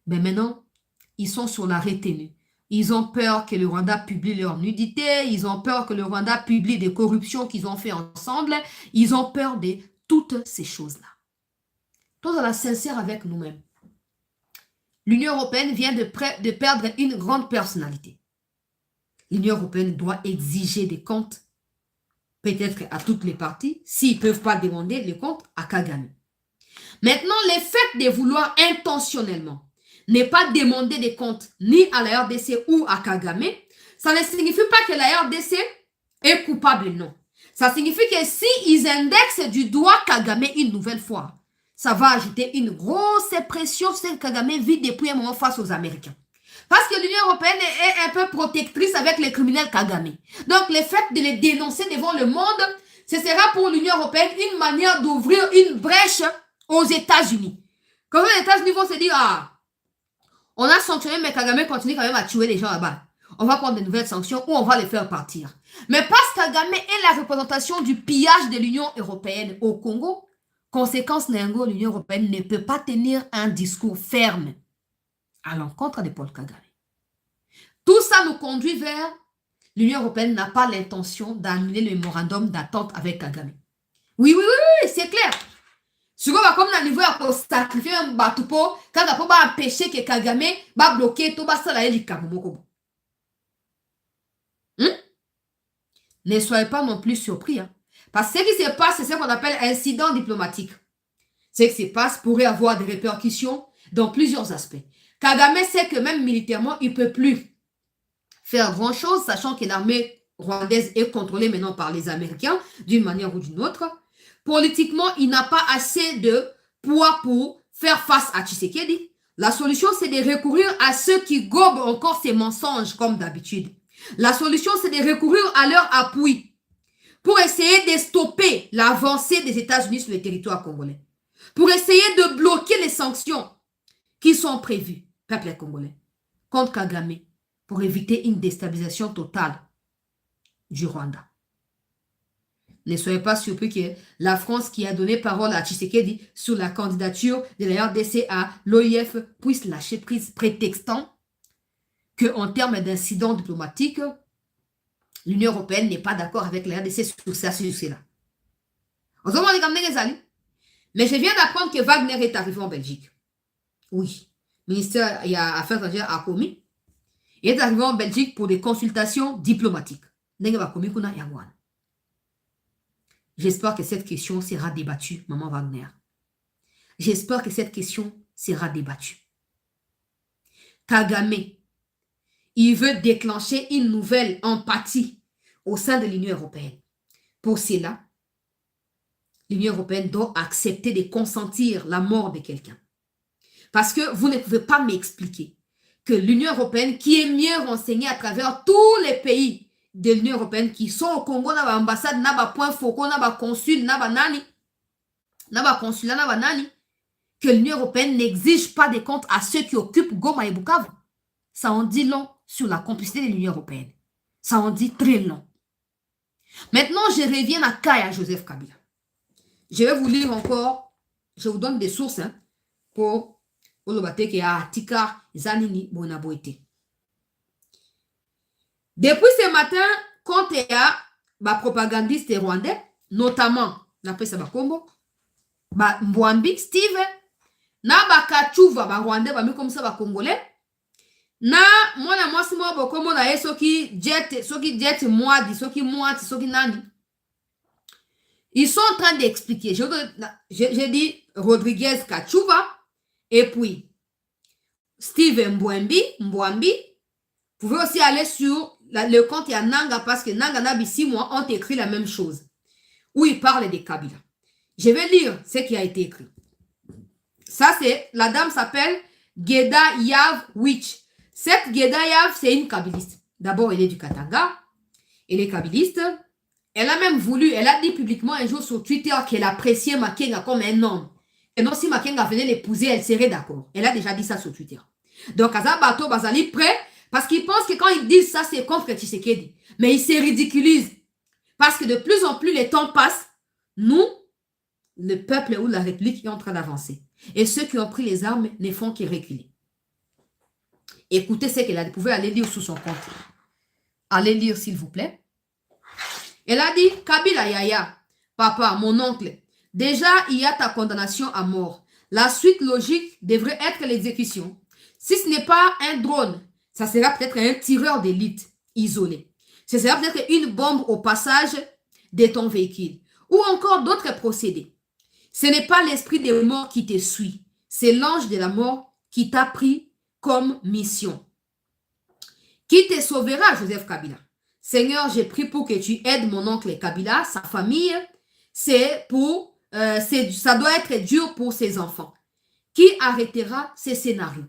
ben maintenant, ils sont sur la retenue. Ils ont peur que le Rwanda publie leur nudité. Ils ont peur que le Rwanda publie des corruptions qu'ils ont fait ensemble. Ils ont peur de toutes ces choses-là. Tous à la sincère avec nous-mêmes. L'Union européenne vient de perdre une grande personnalité. L'Union européenne doit exiger des comptes, peut-être à toutes les parties, s'ils ne peuvent pas demander les comptes à Kagame. Maintenant, le fait de vouloir intentionnellement ne pas demander des comptes ni à la RDC ou à Kagame, ça ne signifie pas que la RDC est coupable, non. Ça signifie que s'ils indexent du doigt Kagame une nouvelle fois, ça va ajouter une grosse pression sur Kagame vit depuis un moment face aux Américains. Parce que l'Union européenne est un peu protectrice avec les criminels Kagame. Donc, le fait de les dénoncer devant le monde, ce sera pour l'Union européenne une manière d'ouvrir une brèche aux États-Unis. Quand les États-Unis vont se dire, ah, on a sanctionné, mais Kagame continue quand même à tuer les gens là-bas. On va prendre de nouvelles sanctions ou on va les faire partir. Mais parce que Kagame est la représentation du pillage de l'Union européenne au Congo, conséquence, l'Union européenne ne peut pas tenir un discours ferme à l'encontre de Paul Kagame. Tout ça nous conduit vers l'Union européenne n'a pas l'intention d'annuler le mémorandum d'attente avec Kagame. Oui, oui, oui, oui, c'est clair. Ce qu'on va comme dans le niveau à sacrifier un bateau quand on va empêcher que Kagame va bloquer tout ça là il Ne soyez pas non plus surpris. Hein. Parce que ce qui se passe, c'est ce qu'on appelle incident diplomatique. Ce qui se passe pourrait avoir des répercussions dans plusieurs aspects. Kagame sait que même militairement, il ne peut plus faire grand-chose, sachant que l'armée rwandaise est contrôlée maintenant par les Américains, d'une manière ou d'une autre. Politiquement, il n'a pas assez de poids pour faire face à Tshisekedi. La solution, c'est de recourir à ceux qui gobent encore ces mensonges, comme d'habitude. La solution, c'est de recourir à leur appui pour essayer de stopper l'avancée des États-Unis sur le territoire congolais. Pour essayer de bloquer les sanctions qui sont prévues, peuple congolais, contre Kagame, pour éviter une déstabilisation totale du Rwanda. Ne soyez pas surpris que la France qui a donné parole à Tshisekedi sur la candidature de la RDC à l'OIF puisse lâcher prise prétextant qu'en termes d'incidents diplomatiques, l'Union européenne n'est pas d'accord avec la RDC sur ça, sur cela. Mais je viens d'apprendre que Wagner est arrivé en Belgique. Oui. Le ministère des Affaires étrangères a commis. Il est arrivé en Belgique pour des consultations diplomatiques. J'espère que cette question sera débattue, Maman Wagner. J'espère que cette question sera débattue. Kagame, il veut déclencher une nouvelle empathie au sein de l'Union européenne. Pour cela, l'Union européenne doit accepter de consentir la mort de quelqu'un. Parce que vous ne pouvez pas m'expliquer que l'Union européenne, qui est mieux renseignée à travers tous les pays de l'Union européenne qui sont au Congo, n'a pas ambassade, n'a pas point focal, n'a pas consul, n'a pas nani, n'a pas consulat, n'a pas nani, que l'Union européenne n'exige pas des comptes à ceux qui occupent Goma et Bukavu. Ça en dit long sur la complicité de l'Union européenne. Ça en dit très long. Maintenant, je reviens à Kaya Joseph Kabila. Je vais vous lire encore, je vous donne des sources hein, pour le bâtir qui a Tika Zanini Bonaboete. Depuis ce matin, quand il y a des propagandistes rwandais, notamment, d'après ça, Bakombo, Mbwambi, Steve, na Bakachuva, Rwandais, comme ça, Congolais, na mwana mwasi mwa bokombo na ye soki jet mwadi soki mwati soki nani ils sont en train d'expliquer j'ai dit Rodriguez Kachuva et puis Steve Mbwambi vous pouvez aussi aller sur le compte il y a Nanga parce que Nanga Nabi 6 mois ont écrit la même chose où ils parlent de Kabila. Je vais lire ce qui a été écrit. Ça c'est la dame s'appelle Geda Yav Witch. Cette Gedayav, c'est une kabiliste. D'abord, elle est du Katanga. Elle est kabiliste. Elle a même voulu, elle a dit publiquement un jour sur Twitter qu'elle appréciait Makenga comme un homme. Et non, si Makenga venait l'épouser, elle serait d'accord. Elle a déjà dit ça sur Twitter. Donc, Azabato Bazali prêt parce qu'ils pensent que quand ils disent ça, c'est contre Tshisekedi. Mais ils se ridiculisent. Parce que de plus en plus, les temps passent. Nous, le peuple ou la République est en train d'avancer. Et ceux qui ont pris les armes ne font que reculer. Écoutez ce qu'elle a dit. Vous pouvez aller lire sous son compte. Allez lire, s'il vous plaît. Elle a dit, Kabila Yaya, papa, mon oncle, déjà, il y a ta condamnation à mort. La suite logique devrait être l'exécution. Si ce n'est pas un drone, ça sera peut-être un tireur d'élite isolé. Ce sera peut-être une bombe au passage de ton véhicule. Ou encore d'autres procédés. Ce n'est pas l'esprit des morts qui te suit. C'est l'ange de la mort qui t'a pris comme mission. Qui te sauvera, Joseph Kabila? Seigneur, j'ai prié pour que tu aides mon oncle Kabila, sa famille. Ça doit être dur pour ses enfants. Qui arrêtera ces scénarios?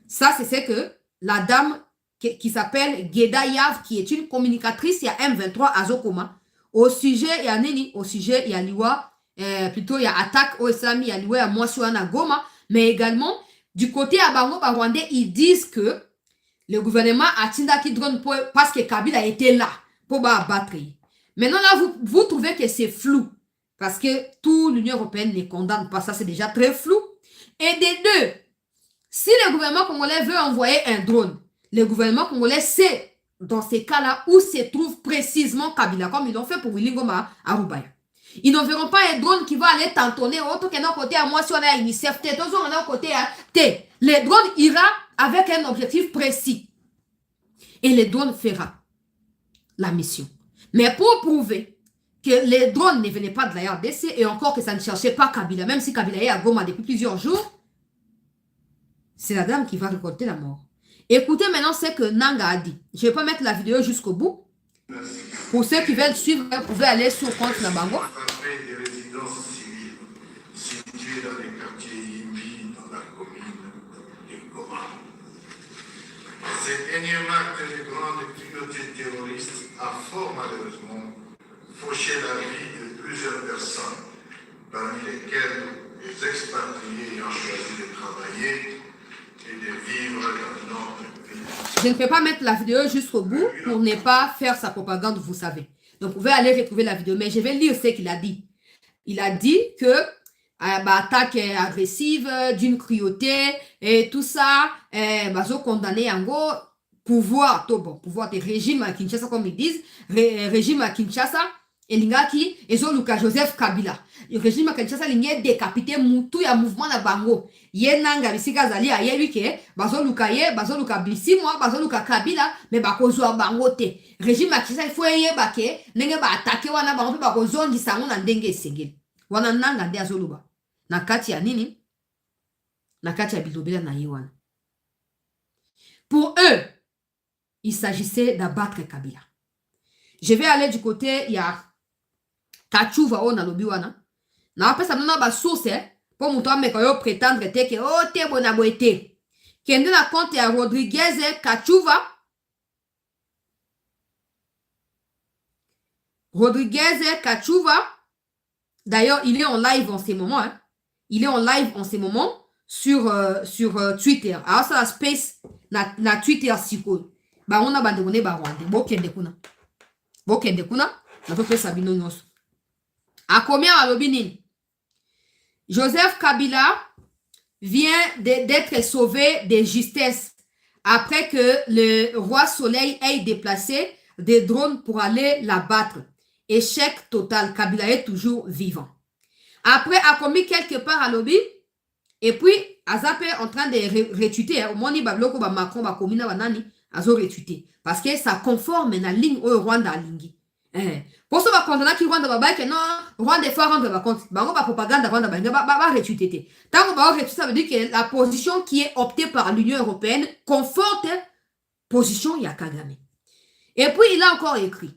Ça, c'est ce que la dame qui s'appelle Geda Yav, qui est une communicatrice, il y a M23 à Zokoma, au sujet, il y a Neni, au sujet, il y a Liwa, plutôt il y a attaque au Islami, il y a Liwa, il y a Mwasuana Goma, mais également du côté à Bango Rwandais, ils disent que le gouvernement a Tindaki drone parce que Kabila était là pour abattre. Maintenant, là, vous trouvez que c'est flou. Parce que toute l'Union européenne ne condamne pas ça, c'est déjà très flou. Et des deux, si le gouvernement congolais veut envoyer un drone, le gouvernement congolais sait dans ces cas-là où se trouve précisément Kabila, comme ils l'ont fait pour Willy Ngoma à Rubaya. Ils ne verront pas un drone qui va aller tantonner autre qu'un côté à moi si on a UNICEF, côté à T. Le drone ira avec un objectif précis. Et le drone fera la mission. Mais pour prouver que les drones ne venaient pas de la RDC et encore que ça ne cherchait pas Kabila, même si Kabila est à Goma depuis plusieurs jours, c'est la dame qui va récolter la mort. Écoutez maintenant ce que Nanga a dit. Je ne vais pas mettre la vidéo jusqu'au bout. Pour ceux qui veulent suivre, vous pouvez aller sur compte Nabango. Des résidences civiles situées dans les quartiers Imbi, dans la commune de Goma. Cet énième acte de grande cruauté terroriste a fort malheureusement fauché la vie de plusieurs personnes, parmi lesquelles les expatriés ayant choisi de travailler et de vivre dans notre pays. Je ne peux pas mettre la vidéo jusqu'au bout pour ne pas faire sa propagande, vous savez. Donc, vous pouvez aller retrouver la vidéo, mais je vais lire ce qu'il a dit. Il a dit que attaque agressive, d'une cruauté et tout ça, condamné en gros, pouvoir des régimes à Kinshasa, comme ils disent, régime à Kinshasa, et l'ingaki, et Luka Joseph Kabila. Le régime à Kinshasa, l'ingé décapité, moutou ya mouvement na bango. Ye nanga, bisika zali, a ye wike, Luka ye, Luka Bisimwa, Luka Kabila, mais bakozwa bango te. Régime à Kinshasa, il faut ye bake, nenge ba attaquer wana bango, bakozongi sango na ndenge esengeli. Wana nanga nde azoluba. Na kati ya nini? Na kati ya bilobela na ye wana. Pour eux, il s'agissait d'abattre Kabila. Je vais aller du côté, il y a Kachuva o na lobi wana. Na apesa mna ba source pour muto ameka yo prétendre te ke o te bona boete. Kende na compte ya Rodriguez Kachuva. Rodriguez Kachuva. D'ailleurs, il est en live en ce moment. Hein. Il est en live en ce moment sur Twitter. Alors ça la space na Twitter siko. Ba on a bandone ba Rwanda. Bokende kuna. Bokende kuna. Na to pesa bino nyonso. À combien à l'obinin? Joseph Kabila vient d'être sauvé de justesse après que le roi Soleil ait déplacé des drones pour aller l'abattre. Échec total. Kabila est toujours vivant. Après, a commis quelque part à l'obin. Et puis, Azap est en train de retweeter. Au moins, Babloko, Macron, Bakomina, Banani, Azo retweeter. Parce que ça conforme la ligne au Rwanda Lingi. Pour ce qui qui Rwanda Baba, que non, Rwanda faut rendre ma compte. Bango ba propagande Rwanda ba retweeter. Tant que ba retweeter, ça veut dire que la position qui est optée par l'Union européenne conforte position Yakagame. Et puis il a encore écrit.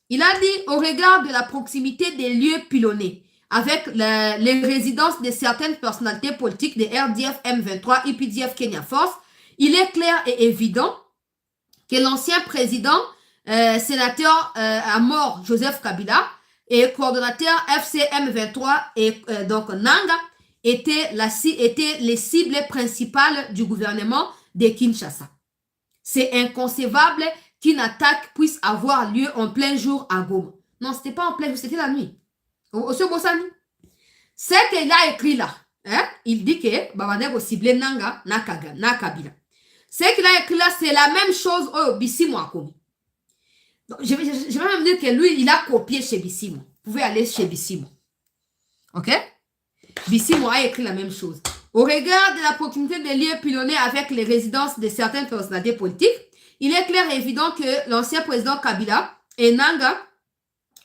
Il a dit au regard de la proximité des lieux pilonnés avec les résidences de certaines personnalités politiques de RDF M23 et PDF Kenya Force, il est clair et évident que l'ancien président sénateur à mort Joseph Kabila et coordonnateur FCM 23 et donc Nanga étaient les cibles principales du gouvernement de Kinshasa. C'est inconcevable qu'une attaque puisse avoir lieu en plein jour à Goma. Non, c'était pas en plein jour, c'était la nuit. Ce qu'il a écrit là, hein, il dit que Babadego ciblé Nanga na Kabila. Ce qu'il a écrit là, c'est la même chose au Bissimo a commis. Donc, je vais même dire que lui, il a copié chez Bissimo. Vous pouvez aller chez Bissimo. Ok? Bissimo a écrit la même chose. Au regard de la proximité des lieux pilonnés avec les résidences de certaines personnalités politiques, il est clair et évident que l'ancien président Kabila et Nanga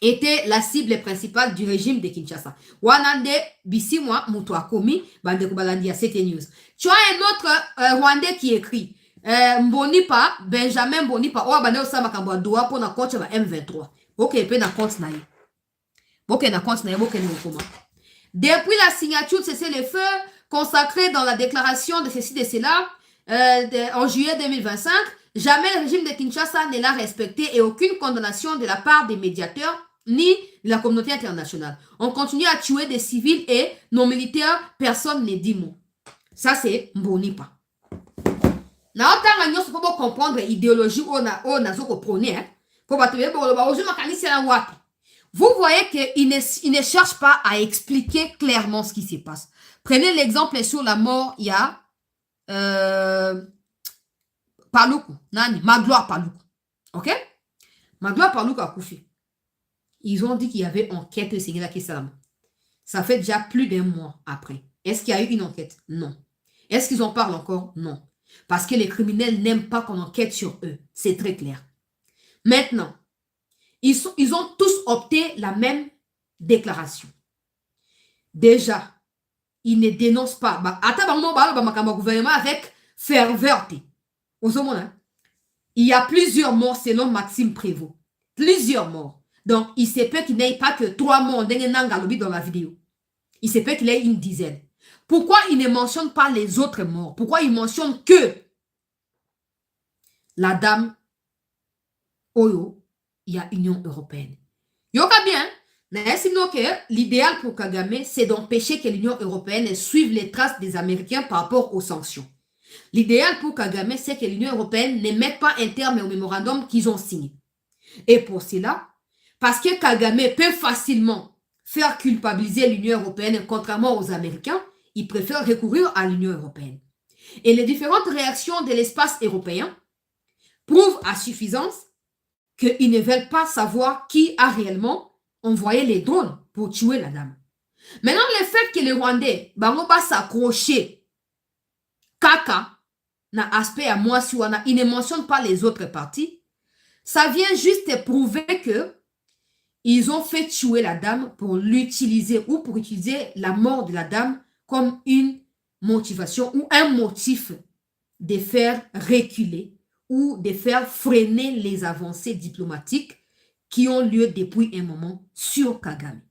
étaient la cible principale du régime de Kinshasa. Wanande Bissimo Mutua Komi, Bande Kubalandia, c'était news. Tu as un autre Rwandais qui écrit. Mbonipa, Benjamin Mbonipa, ou abane osama kambwa doa pour na compte ba M23. Ok, pe na compte na ye. Ok, na compte na ye, ok, depuis la signature de cessez-le-feu consacrée dans la déclaration de ceci de cela en juillet 2025, jamais le régime de Kinshasa ne l'a respecté et aucune condamnation de la part des médiateurs ni de la communauté internationale. On continue à tuer des civils et non militaires, personne ne dit mot. Ça, c'est Mbonipa. Na otanga nyoso pour comprendre l'idéologie on a zoko prôné hein pour vous voyez qu'il ne cherche pas à expliquer clairement ce qui se passe. Prenez l'exemple sur la mort, il y a Paluku, Nani, Magloire Paluku. Ok? Magloire Parlou Kakoufi. Ils ont dit qu'il y avait enquête de Sénégal Kissalam. Ça fait déjà plus d'un mois après. Est-ce qu'il y a eu une enquête? Non. Est-ce qu'ils en parlent encore? Non. Parce que les criminels n'aiment pas qu'on enquête sur eux. C'est très clair. Maintenant, ils ont tous opté la même déclaration. Déjà, ils ne dénoncent pas. Gouvernement avec ferveur. Il y a plusieurs morts selon Maxime Prévost. Plusieurs morts. Donc, il se peut qu'il n'y ait pas que 3 morts dans la vidéo. Il se peut qu'il y ait une dizaine. Pourquoi il ne mentionne pas les autres morts? Pourquoi il mentionne que la dame Oyo, il y a Union européenne? Yoka bien, l'idéal pour Kagame, c'est d'empêcher que l'Union européenne suive les traces des Américains par rapport aux sanctions. L'idéal pour Kagame, c'est que l'Union européenne ne mette pas un terme au mémorandum qu'ils ont signé. Et pour cela, parce que Kagame peut facilement faire culpabiliser l'Union européenne, contrairement aux Américains, il préfère recourir à l'Union européenne. Et les différentes réactions de l'espace européen prouvent à suffisance qu'ils ne veulent pas savoir qui a réellement envoyé les drones pour tuer la dame. Maintenant, le fait que les Rwandais va s'accrocher Kaka, na aspect à moi, si il ne mentionne pas les autres parties, ça vient juste prouver que ils ont fait tuer la dame pour l'utiliser ou pour utiliser la mort de la dame comme une motivation ou un motif de faire reculer ou de faire freiner les avancées diplomatiques qui ont lieu depuis un moment sur Kagame.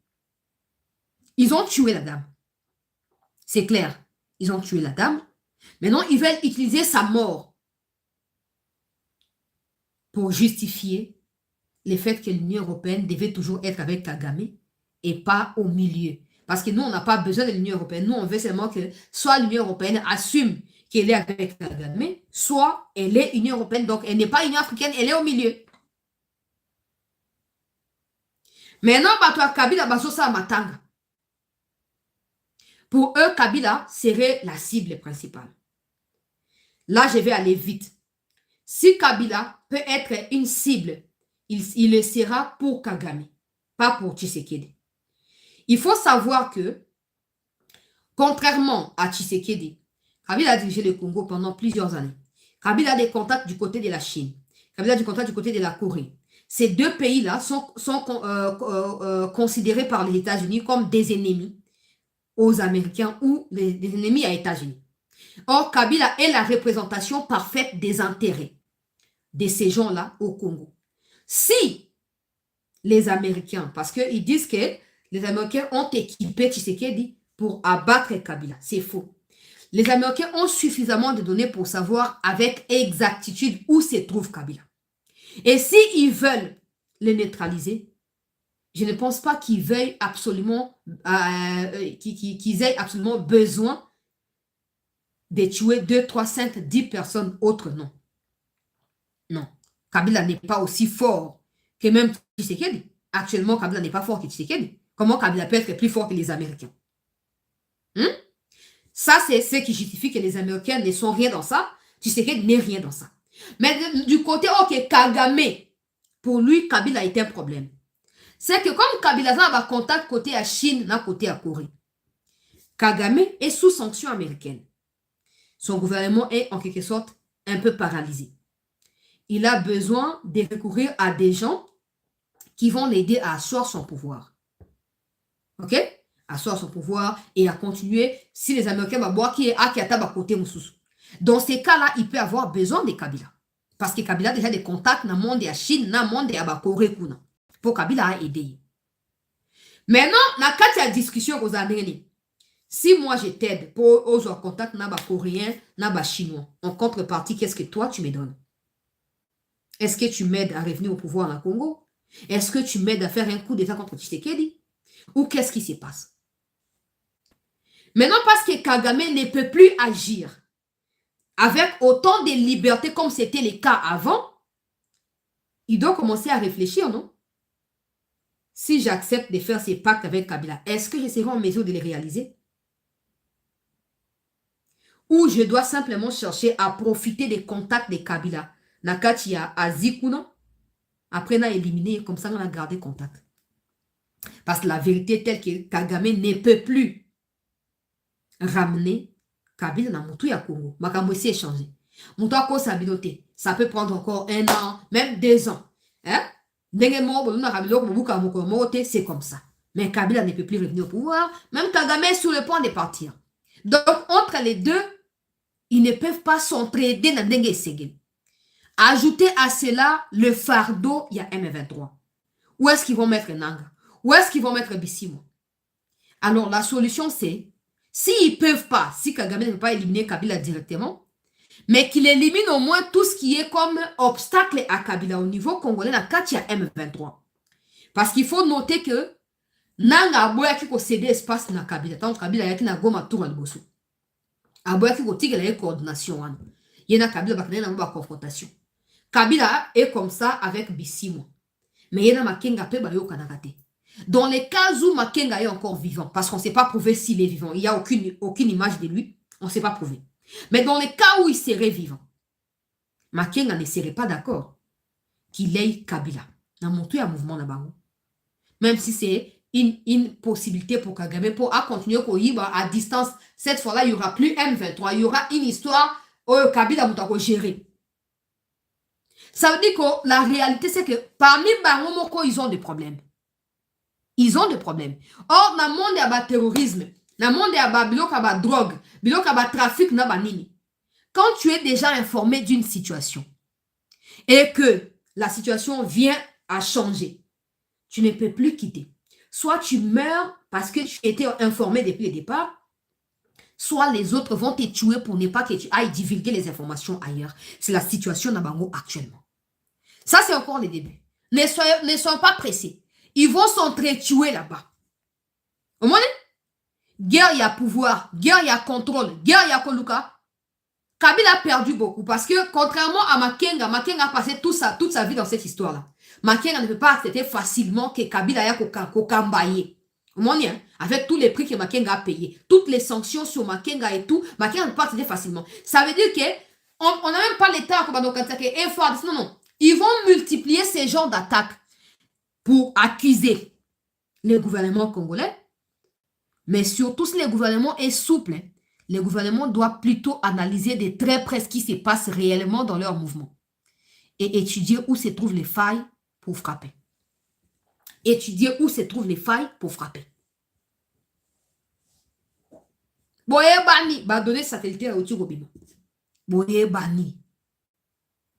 Ils ont tué la dame. C'est clair. Ils ont tué la dame. Maintenant, ils veulent utiliser sa mort pour justifier le fait que l'Union européenne devait toujours être avec Kagame et pas au milieu. Parce que nous, on n'a pas besoin de l'Union européenne. Nous, on veut seulement que soit l'Union européenne assume qu'elle est avec Kagame, soit elle est Union européenne, donc elle n'est pas Union africaine, elle est au milieu. Maintenant, Kabila Basosa Matanga. Pour eux, Kabila serait la cible principale. Là, je vais aller vite. Si Kabila peut être une cible, il le sera pour Kagame, pas pour Tshisekedi. Il faut savoir que, contrairement à Tshisekedi, Kabila a dirigé le Congo pendant plusieurs années. Kabila a des contacts du côté de la Chine. Kabila a des contacts du côté de la Corée. Ces deux pays-là sont considérés par les États-Unis comme des ennemis aux Américains ou des ennemis aux États-Unis. Or, Kabila est la représentation parfaite des intérêts de ces gens-là au Congo. Si les Américains, parce qu'ils disent que les Américains ont équipé Tshisekedi pour abattre Kabila, c'est faux. Les Américains ont suffisamment de données pour savoir avec exactitude où se trouve Kabila. Et s'ils veulent le neutraliser, je ne pense pas qu'ils veuillent absolument, qu'ils aient absolument besoin de tuer 2, 3, 5, 10 personnes autres, non. Non. Kabila n'est pas aussi fort que même Tshisekedi. Actuellement, Kabila n'est pas fort que Tshisekedi. Comment Kabila peut être plus fort que les Américains? Ça, c'est ce qui justifie que les Américains ne sont rien dans ça. Tshisekedi n'est rien dans ça. Mais du côté, ok, Kagame, pour lui, Kabila est un problème. C'est que comme Kabila a contact côté à Chine, n'a côté à Corée, Kagame est sous sanction américaine. Son gouvernement est en quelque sorte un peu paralysé. Il a besoin de recourir à des gens qui vont l'aider à asseoir son pouvoir. Ok? Asseoir son pouvoir et à continuer si les Américains vont boire qui est à côté Moussous. Dans ces cas-là, il peut avoir besoin de Kabila. Parce que Kabila a déjà des contacts dans le monde de la Chine, dans le monde de la Corée. Pour Kabila a aidé. Maintenant, dans la discussion aux Américains, si moi je t'aide pour avoir contact avec les Coréens, avec les Chinois, en contrepartie, qu'est-ce que toi tu me donnes? Est-ce que tu m'aides à revenir au pouvoir dans le Congo? Est-ce que tu m'aides à faire un coup d'État contre Tshisekedi? Ou qu'est-ce qui se passe? Maintenant, parce que Kagame ne peut plus agir avec autant de liberté comme c'était le cas avant, il doit commencer à réfléchir, non? Si j'accepte de faire ces pactes avec Kabila, est-ce que je serai en mesure de les réaliser? Ou je dois simplement chercher à profiter des contacts de Kabila, Nakatia, Azikuna, Après, on a éliminé, comme ça, on a gardé contact. Parce que la vérité est telle que Kagame ne peut plus ramener Kabila dans Moutou ya Congo. Makambo ici est changé. Moutou a cause habiloté. Ça peut prendre encore 1 an, même 2 ans. Hein? C'est comme ça. Mais Kabila ne peut plus revenir au pouvoir. Même Kagame est sur le point de partir. Donc, entre les deux, ils ne peuvent pas s'entraider dans Dengue Segel. Ajoutez à cela le fardeau, il y a M23. Où est-ce qu'ils vont mettre Nanga? Où est-ce qu'ils vont mettre Bissimo? Alors, la solution, c'est, s'ils ne peuvent pas, si Kagame ne peut pas éliminer Kabila directement, mais qu'il élimine au moins tout ce qui est comme obstacle à Kabila au niveau congolais, dans il y a M23. Parce qu'il faut noter que Nanga aboya qui cédé espace na Kabila. Tant Kabila yaki na goma tour al bosso. Aboya qui tigre la coordination. Yena Kabila bakane na confrontation. Kabila est comme ça avec Bissimo. Mais yena Makenga pe ba yo kanakate. Dans les cas où Makenga est encore vivant, parce qu'on ne sait pas prouver s'il est vivant, il n'y a aucune image de lui, on ne sait pas prouver. Mais dans les cas où il serait vivant, Makenga ne serait pas d'accord qu'il ait Kabila. Dans mon tout, un mouvement là-bas. Même si c'est une possibilité pour Kagame pour continuer à distance. Cette fois-là, il n'y aura plus M23. Il y aura une histoire où Kabila va gérer. Ça veut dire que la réalité, c'est que parmi Bangomoko, ils ont des problèmes. Ils ont des problèmes. Or, dans le monde, il y a le terrorisme. Dans le monde, il y a la drogue. Il y a le trafic. Quand tu es déjà informé d'une situation et que la situation vient à changer, tu ne peux plus quitter. Soit tu meurs parce que tu étais informé depuis le départ, soit les autres vont te tuer pour ne pas que tu ailles divulguer les informations ailleurs. C'est la situation dans Bango actuellement. Ça, c'est encore le début. Ne soyez pas pressés. Ils vont s'entretuer là-bas. Au moins, guerre, il y a pouvoir. Guerre, il y a contrôle. Guerre, il y a Koluka. Kabila a perdu beaucoup parce que, contrairement à Makenga, Makenga a passé toute sa vie dans cette histoire-là. Makenga ne peut pas accepter facilement que Kabila ait Kokambaye. Au moins, avec tous les prix que Makenga a payés, toutes les sanctions sur Makenga et tout, Makenga ne peut pas accepter facilement. Ça veut dire qu'on n'a même pas l'État non, non. Ils vont multiplier ces genres d'attaques pour accuser les gouvernements congolais. Mais surtout, si le gouvernement est souple, le gouvernement doit plutôt analyser de très près ce qui se passe réellement dans leur mouvement. Et étudier où se trouvent les failles pour frapper. Étudier où se trouvent les failles pour frapper. Boye bani, ba donner satellite à Outi Robino. Boye bani.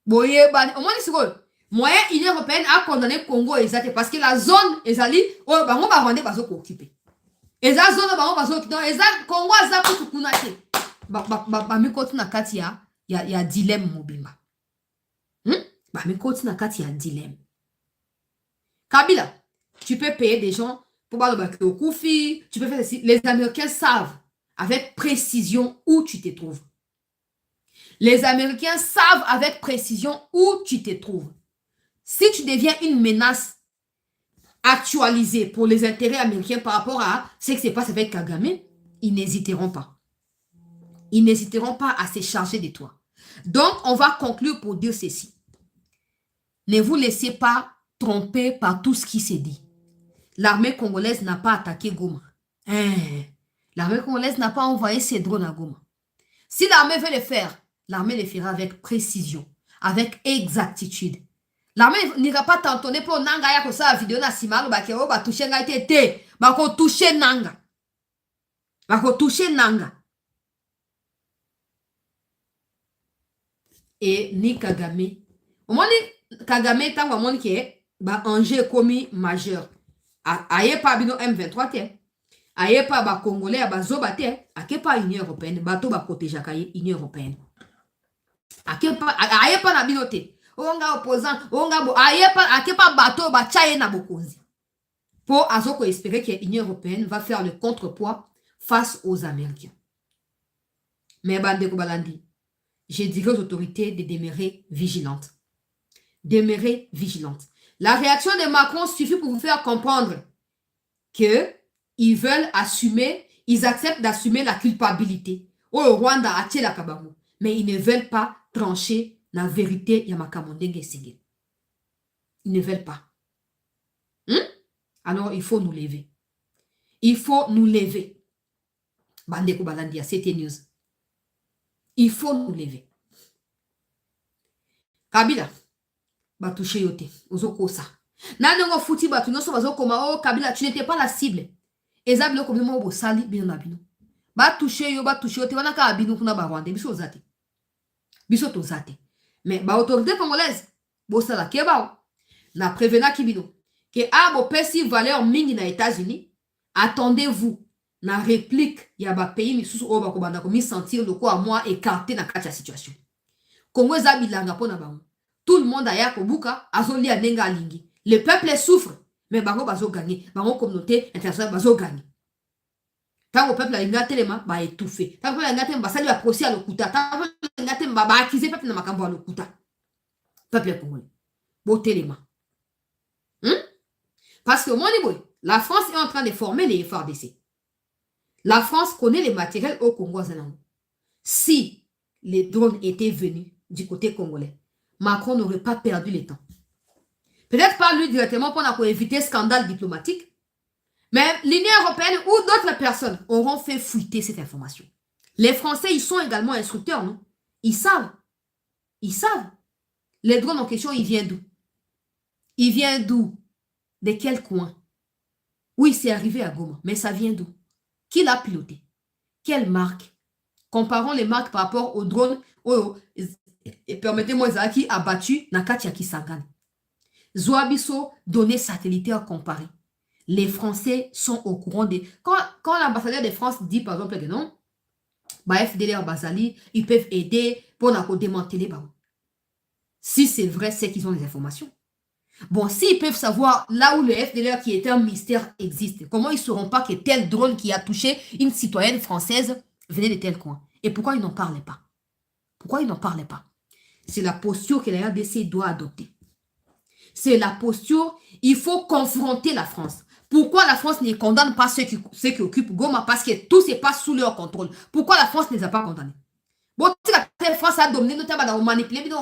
Boye bani. Au moins, c'est quoi? Moyen Union européenne a condamné Congo exactement parce que la zone ezali oh bango ba rwandais bazo ko occuper. Eza zone bango bazo occuper. Eza Congo aza ko kunate. Ba mi koti na kati ya dilemme mobimba. Ba mi koti na kati ya dilemme. Kabila, tu peux payer des gens pour voir le Koufi, tu peux faire ceci. Les Américains savent avec précision où tu te trouves. Les Américains savent avec précision où tu te trouves. Si tu deviens une menace actualisée pour les intérêts américains par rapport à ce qui se passe avec Kagame, ils n'hésiteront pas. Ils n'hésiteront pas à se charger de toi. Donc, on va conclure pour dire ceci. Ne vous laissez pas tromper par tout ce qui s'est dit. L'armée congolaise n'a pas attaqué Goma. L'armée congolaise n'a pas envoyé ses drones à Goma. Si l'armée veut le faire, l'armée le fera avec précision, avec exactitude. L'armée n'ira pas t'entonner pour Nanga ya ko sa vidéo na simalo ba ke o ba toucher nga te ba ko toucher Nanga. Ba ko toucher Nanga. Et ni Kagame. Au moins Kagame tant vraiment que ba enjeu commis majeur. Aye pas bino M23 te. Aye pas ba congolais ba zoba te, ake pas Union européenne, bato ba protéger kaye Union européenne. Aye pas na bino te. Onga opposant, onga bo aye pas ake pas bato ba chaye na bokonzi. Pour azoko espérer que l'Union européenne va faire le contrepoids face aux Américains. Mais bande ko balandi. Je dirais aux autorités de demeurer vigilantes. Demeurer vigilantes. La réaction de Macron suffit pour vous faire comprendre qu'ils veulent assumer, ils acceptent d'assumer la culpabilité. Oh, Rwanda a tué la Kabango. Mais ils ne veulent pas trancher la vérité Yamakamondenge Sege. Ils ne veulent pas. Alors, il faut nous lever. Il faut nous lever. Bandeko Balandia, c'était news. Il faut nous lever. Kabila, batouché yote, ozoko ça. Nanongo fouti batu, non so bazokoma, oh Kabila, tu n'étais pas la cible. Ezabilo comme mo bosali bino na bino. Batouché yote, wana ka bino kuna ba Rwanda, biso ozate. Biso tozate. Mais ba autorité congolaise, bosala keba na prévena kibino que abo pesi valeur mingi na États-Unis, attendez-vous na réplique ya ba pays misusu o ba ko banda ko mi sentir le quoi moi écarté na kati ya situation. Congo eza bilanga pona bango. Tout le monde aya kobuka azoli anenga alingi. Le peuple souffre, mais bango bazo gagner, bango communauté internationale bazo gagner. Tant au peuple alinga telema ba étouffé. Tant que alinga telema basali ba procès à lokuta, tant que alinga telema ba accuser peuple na makambo à lokuta. Peuple congolais. Bo telema. Parce que moi, la France est en train de former les FARDC. La France connaît les matériels au Congo. Si les drones étaient venus du côté congolais, Macron n'aurait pas perdu le temps. Peut-être pas lui directement pour éviter scandale diplomatique, mais l'Union européenne ou d'autres personnes auront fait fuiter cette information. Les Français, ils sont également instructeurs, non? Ils savent. Ils savent. Les drones en question, ils viennent d'où? Ils viennent d'où? De quel coin? Oui, c'est arrivé à Goma, mais ça vient d'où? Qui l'a piloté? Quelle marque? Comparons les marques par rapport aux drones. Et permettez-moi, Zaki a battu Nakati Kisangani. Zoabiso, données satellitaires comparées. Les Français sont au courant des... Quand l'ambassadeur de France dit, par exemple, que non, bah, FDLR Bazali, ils peuvent aider pour démanteler. Bah. Si c'est vrai, c'est qu'ils ont des informations. Bon, s'ils peuvent savoir là où le FDLR qui était un mystère existe, comment ils ne sauront pas que tel drone qui a touché une citoyenne française venait de tel coin? Et pourquoi ils n'en parlaient pas? Pourquoi ils n'en parlaient pas? C'est la posture que la RDC doit adopter. C'est la posture, il faut confronter la France. Pourquoi la France ne condamne pas ceux qui occupent Goma? Parce que tout se passe sous leur contrôle. Pourquoi la France ne les a pas condamnés? Bon, la France a dominé, notamment manipulé, et puis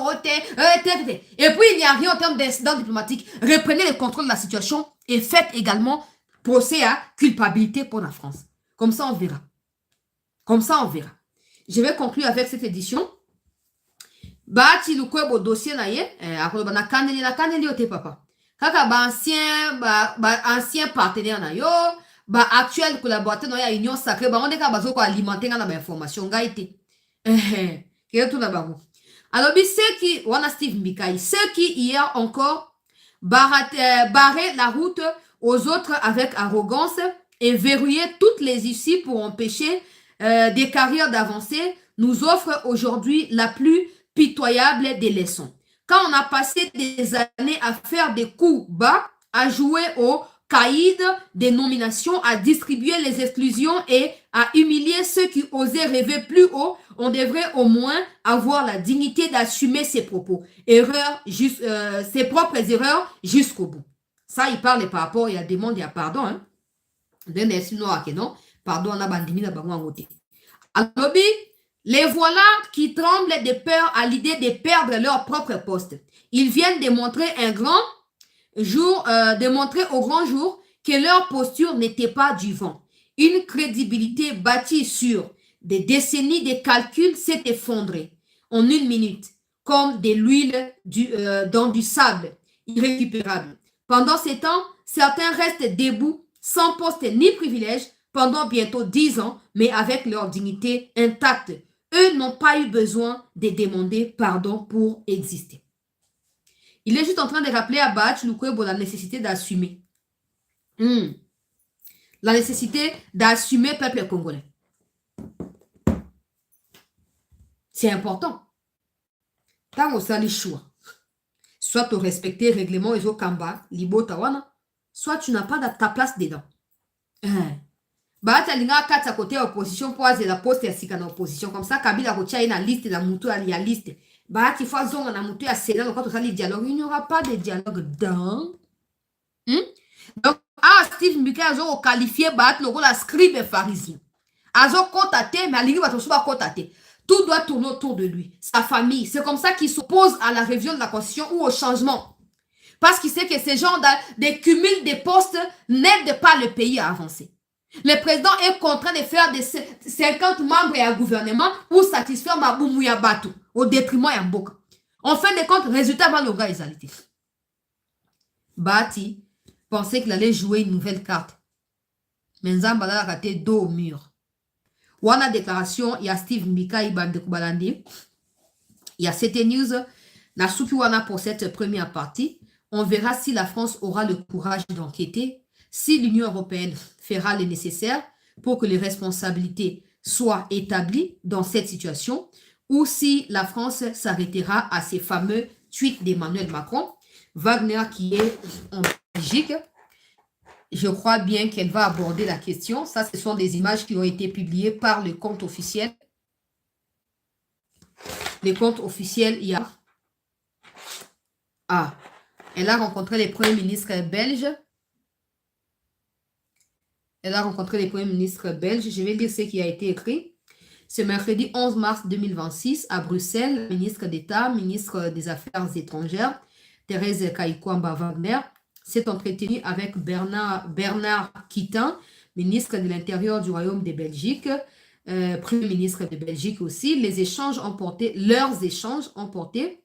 il n'y a rien en termes d'incident diplomatique. Reprenez le contrôle de la situation et faites également procès à culpabilité pour la France. Comme ça, on verra. Comme ça, on verra. Je vais conclure avec cette édition. Bati lukwebo dossier na ye, akoloba na kaneli ote papa. Kaka ancien partenaire na yo, actuel collaborateur na ya Union Sacrée, on deka bazo ko alimenter na ba information ngaite. Alors, ceux qui, wana Steve Mbikai, ceux qui hier encore barraient la route aux autres avec arrogance et verrouillaient toutes les issues pour empêcher des carrières d'avancer, nous offrent aujourd'hui la plus pitoyable des leçons. Quand on a passé des années à faire des coups bas, à jouer au caïd des nominations, à distribuer les exclusions et à humilier ceux qui osaient rêver plus haut, on devrait au moins avoir la dignité d'assumer ses propos, ses propres erreurs jusqu'au bout. Ça, il parle par rapport, il y a des mondes, il y a pardon. Hein? Pardon, on a bandimi na bango angote. Alors, les voilà qui tremblent de peur à l'idée de perdre leur propre poste. Ils viennent démontrer au grand jour que leur posture n'était pas du vent. Une crédibilité bâtie sur des décennies de calculs s'est effondrée en une minute, comme de l'huile dans du sable irrécupérable. Pendant ce temps, certains restent debout, sans poste ni privilège, pendant bientôt 10 ans, mais avec leur dignité intacte. Eux n'ont pas eu besoin de demander pardon pour exister. Il est juste en train de rappeler à Bach Lukwebo la nécessité d'assumer. La nécessité d'assumer le peuple congolais. C'est important. Tant on a le choix. Soit tu respectes les règlements et au kamba, libo tawana, soit tu n'as pas ta place dedans. Bah, tu as quatre à côté opposition pour la poste et la opposition. Comme ça, Kabila a une liste, la moutou a la liste. Bah, tu fais zone la moutou à Sénat, quand tu as le dialogue, il n'y aura pas de dialogue dans. Donc, Steve Mbikai a qualifié la scribe pharisien. Azo contacté, mais à l'Union va te contacter. Tout doit tourner autour de lui, sa famille. C'est comme ça qu'il s'oppose à la révision de la Constitution ou au changement. Parce qu'il sait que ces gens des cumuls des postes n'aident pas le pays à avancer. Le président est contraint de faire des 50 membres et un gouvernement pour satisfaire Maboumouya Batou au détriment de Mboka. En fin de compte, résultat va le gars égalité. Bati pensait qu'il allait jouer une nouvelle carte. Mais Nzamba a raté dos au mur. Wana déclaration, il y a Steve Mbika Ibande Kubalandi. Il y a CT News. Nasuki Wana pour cette première partie. On verra si la France aura le courage d'enquêter, si l'Union européenne fera le nécessaire pour que les responsabilités soient établies dans cette situation, ou si la France s'arrêtera à ces fameux tweets d'Emmanuel Macron. Wagner qui est en Belgique, je crois bien qu'elle va aborder la question. Ça, ce sont des images qui ont été publiées par le compte officiel. Le compte officiel, il y a... Ah, elle a rencontré les premiers ministres belges. Elle a rencontré les premiers ministres belges. Je vais lire ce qui a été écrit. Ce mercredi 11 mars 2026, à Bruxelles, ministre d'État, ministre des Affaires étrangères, Thérèse Kaikwamba Wagner, s'est entretenue avec Bernard Quitin, ministre de l'Intérieur du Royaume de Belgique, Premier ministre de Belgique aussi. Leurs échanges ont porté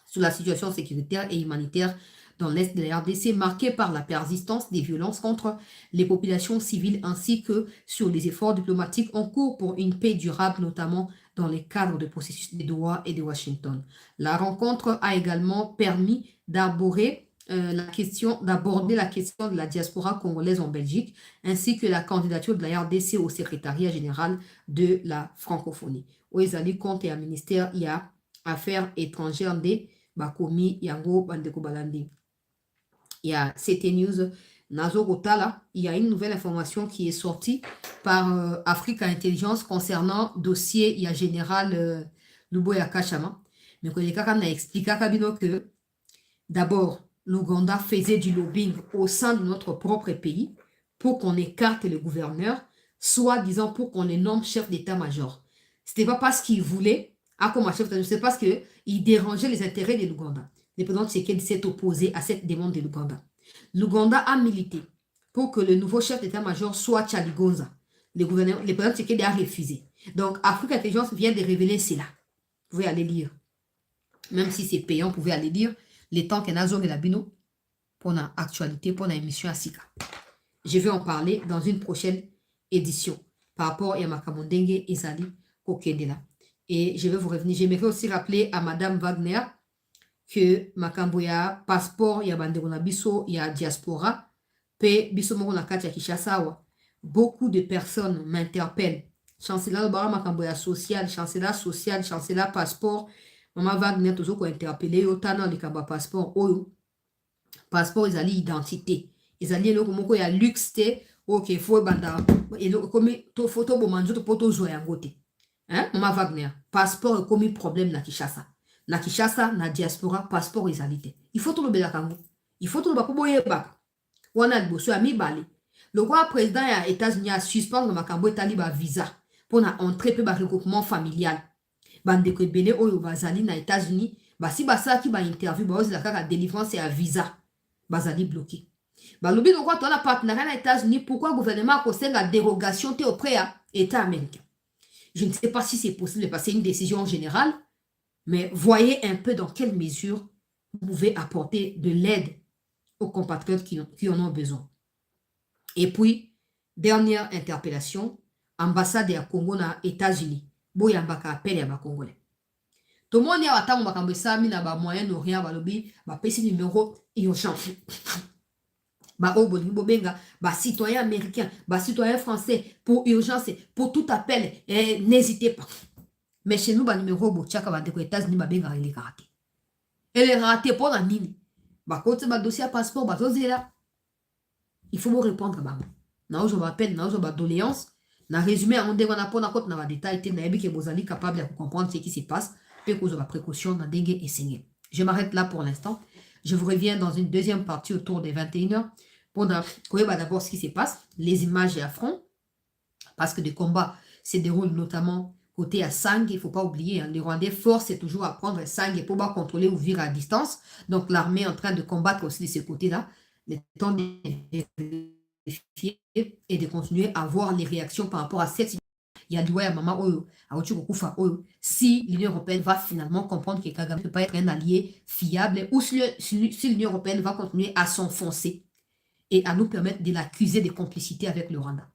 sur la situation sécuritaire et humanitaire dans l'Est de la RDC, marquée par la persistance des violences contre les populations civiles ainsi que sur les efforts diplomatiques en cours pour une paix durable, notamment dans le cadre du processus de Doha et de Washington. La rencontre a également permis d'aborder la question de la diaspora congolaise en Belgique, ainsi que la candidature de la RDC au secrétariat général de la francophonie. Oezali compte et un ministère, il y a affaires étrangères de Bakomi Yango Bandeko Balandi. Il y a CT News, Nazo Rotala, il y a une nouvelle information qui est sortie par Africa Intelligence concernant dossier, il y a général Luboya Kachama. Mais quand il a expliqué que d'abord, l'Ouganda faisait du lobbying au sein de notre propre pays pour qu'on écarte le gouverneur, soit disant pour qu'on les nomme chef d'état-major. Ce n'était pas parce qu'il voulait, comme chef d'état-major, c'est parce qu'il dérangeait les intérêts de l'Ouganda. Le président Tshisekedi s'est opposé à cette demande de l'Ouganda. L'Ouganda a milité pour que le nouveau chef d'état-major soit Chaligonza. Le président Tshisekedi a refusé. Donc, Afrique Intelligence vient de révéler cela. Vous pouvez aller lire. Même si c'est payant, vous pouvez aller lire. Les temps que Nazo et Labino pour une actualité, pour une émission à Sika. Je vais en parler dans une prochaine édition par rapport à Makamondenge Ezali Kokendela. Et je vais vous revenir. J'aimerais aussi rappeler à Madame Wagner que Makamboya passeport, il y a Banderona Biso, il y a diaspora, P. Biso Moro Nakati Kishasawa. Beaucoup de personnes m'interpellent. Chancelier Obara Makamboya social, chancelier passeport. Maman Wagner toujours interpellé autant dans les cabas passeport. Passeport, ils allaient identité. Ils allaient le comme il y a luxe, ok, faut banda. Et comme to photo pour manger, to poto jouer en côté. Hein, Maman Wagner, passeport est comme problème na Kinshasa. Na Kinshasa, na diaspora, passeport ils allaient. Il faut tout le béla kango. Il faut tout le bakoboye bak. Wana bosso ami bali. Le roi président des États-Unis a suspendu le makambo taliba visa pour na entrer pe ba regroupement familial. Bande ko belé oyo bazali na États-Unis, ba si basa ki ba interview ba ozi la kaka délivrance et à visa. Bazali bloqué. Ba lobi donc quand on a partenariat na États-Unis, pourquoi le gouvernement a conseillé la dérogation auprès à État américain? Je ne sais pas si c'est possible de passer une décision générale, mais voyez un peu dans quelle mesure vous pouvez apporter de l'aide aux compatriotes qui en ont besoin. Et puis, dernière interpellation, ambassade ya Congo na États-Unis. Boyambaka appel ya ba Congolais. Tout le monde y a attendu makambo sami na ba Moyen-Orient ba lobi ba pesi numéro urgence. Ba obolingi bobenga ba citoyen américain, ba citoyen français pour urgence, pour tout appel, n'hésitez pas. Mais chez nous ba numéro bo tchaka ba deko États-Unis ba benga il est raté. Elle est ratée pour la nini. Ba côté ba dossier passeport ba zozela. Il faut me répondre ba. Na ojo ba appel, na ojo ba doléance. Na résumé, on devrait apprendre à côté dans les détails, que vous allez capable de comprendre ce qui se passe, puis que vous avez précaution dans dengue et saigner. Je m'arrête là pour l'instant. Je vous reviens dans une deuxième partie autour des 21h pour d'abord ce qui se passe, les images et affronts, parce que des combats se déroulent notamment côté à Sangue, il ne faut pas oublier, hein, les Rwandais forcent toujours à prendre Sangue pour pas contrôler ou vivre à distance. Donc l'armée est en train de combattre aussi de ce côté-là, le temps de vérifier et de continuer à voir les réactions par rapport à cette situation. Il y a du maman si l'Union européenne va finalement comprendre que Kagame ne peut pas être un allié fiable, ou si l'Union européenne va continuer à s'enfoncer et à nous permettre de l'accuser de complicité avec le Rwanda.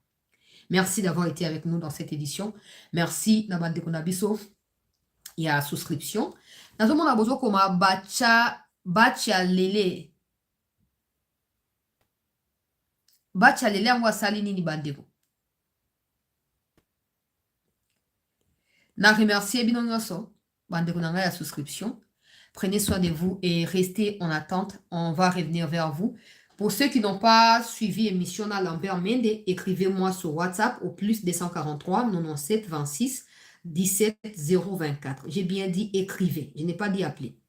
Merci d'avoir été avec nous dans cette édition. Merci Nabande Konabiso. Il y a souscription. Dans ce monde, on a besoin comme Bacha Lele. Bacha Lele, on va salini ni bandeko. Na remercier Binonyoso. Bandeko nanga la souscription. Prenez soin de vous et restez en attente. On va revenir vers vous. Pour ceux qui n'ont pas suivi l'émission à Lambert Mende, écrivez-moi sur WhatsApp au plus 243 97 26 17 024. J'ai bien dit écrivez, je n'ai pas dit appeler.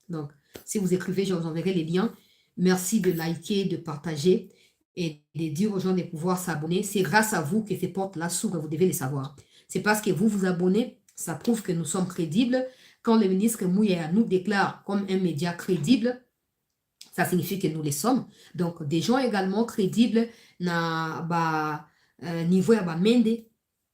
Donc, si vous écrivez, je vous enverrai les liens. Merci de liker, de partager et de dire aux gens de pouvoir s'abonner. C'est grâce à vous que ces portes-là s'ouvrent, vous devez les savoir. C'est parce que vous vous abonnez, ça prouve que nous sommes crédibles. Quand le ministre Mouya nous déclare comme un média crédible, ça signifie que nous les sommes. Donc, des gens également crédibles, niveau Mende,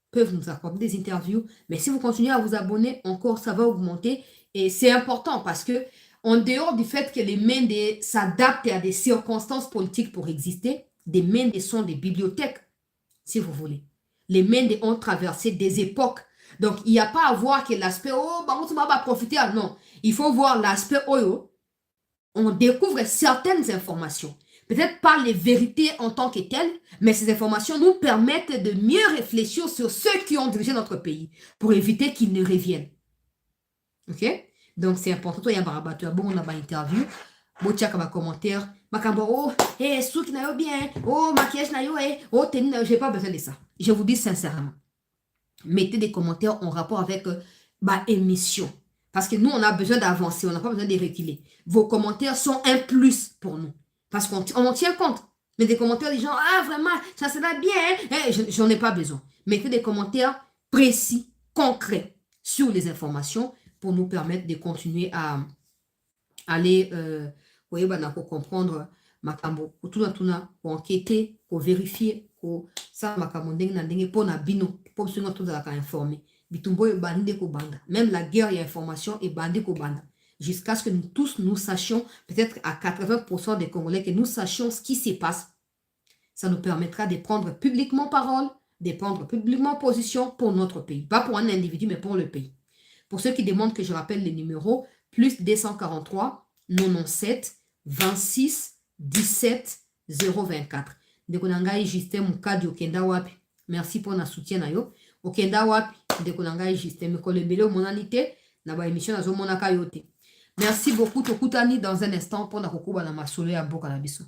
peuvent nous accorder des interviews. Mais si vous continuez à vous abonner, encore, ça va augmenter. Et c'est important parce que, en dehors du fait que les Mende s'adaptent à des circonstances politiques pour exister, des Mende sont des bibliothèques, si vous voulez. Les Mende ont traversé des époques. Donc, il n'y a pas à voir que l'aspect, oh, on va profiter. Non, il faut voir l'aspect, on découvre certaines informations. Peut-être pas les vérités en tant que telles, mais ces informations nous permettent de mieux réfléchir sur ceux qui ont dirigé notre pays pour éviter qu'ils ne reviennent. Ok? Donc, c'est important. Toi, il y a un barabateur. Bon, on a une interview. Bon, tiens, comme un commentaire. Makambo, oh, souk na yo bien. Oh, maquillage na yo, oh, tenue na yo. Je n'ai pas besoin de ça. Je vous dis sincèrement. Mettez des commentaires en rapport avec ma émission. Parce que nous, on a besoin d'avancer. On n'a pas besoin de reculer. Vos commentaires sont un plus pour nous. Parce qu'on en tient compte. Mais des commentaires des gens, ah, vraiment, ça sera bien. J'en ai pas besoin. Mettez des commentaires précis, concrets sur les informations pour nous permettre de continuer à aller, pour comprendre makambo, pour enquêter, pour vérifier, pour ça, makambo, pour na bino, pour que nous soyons informés. Même la guerre et l'information est bandée au banda. Jusqu'à ce que nous tous nous sachions, peut-être à 80% des Congolais, que nous sachions ce qui se passe. Ça nous permettra de prendre publiquement parole, de prendre publiquement position pour notre pays. Pas pour un individu, mais pour le pays. Pour ceux qui demandent que je rappelle les numéros, plus 243 97 26 17 024. Ndekonangai Justin Mukadi Okenda Wapi. Merci pour notre soutien. Okenda Wapi. Ndekonangai Justin Mekolebele Monanité. Naba émission na zo monaka yote. Merci beaucoup Tokutani dans un instant pour na kokuba na masolo ya mboka na biso.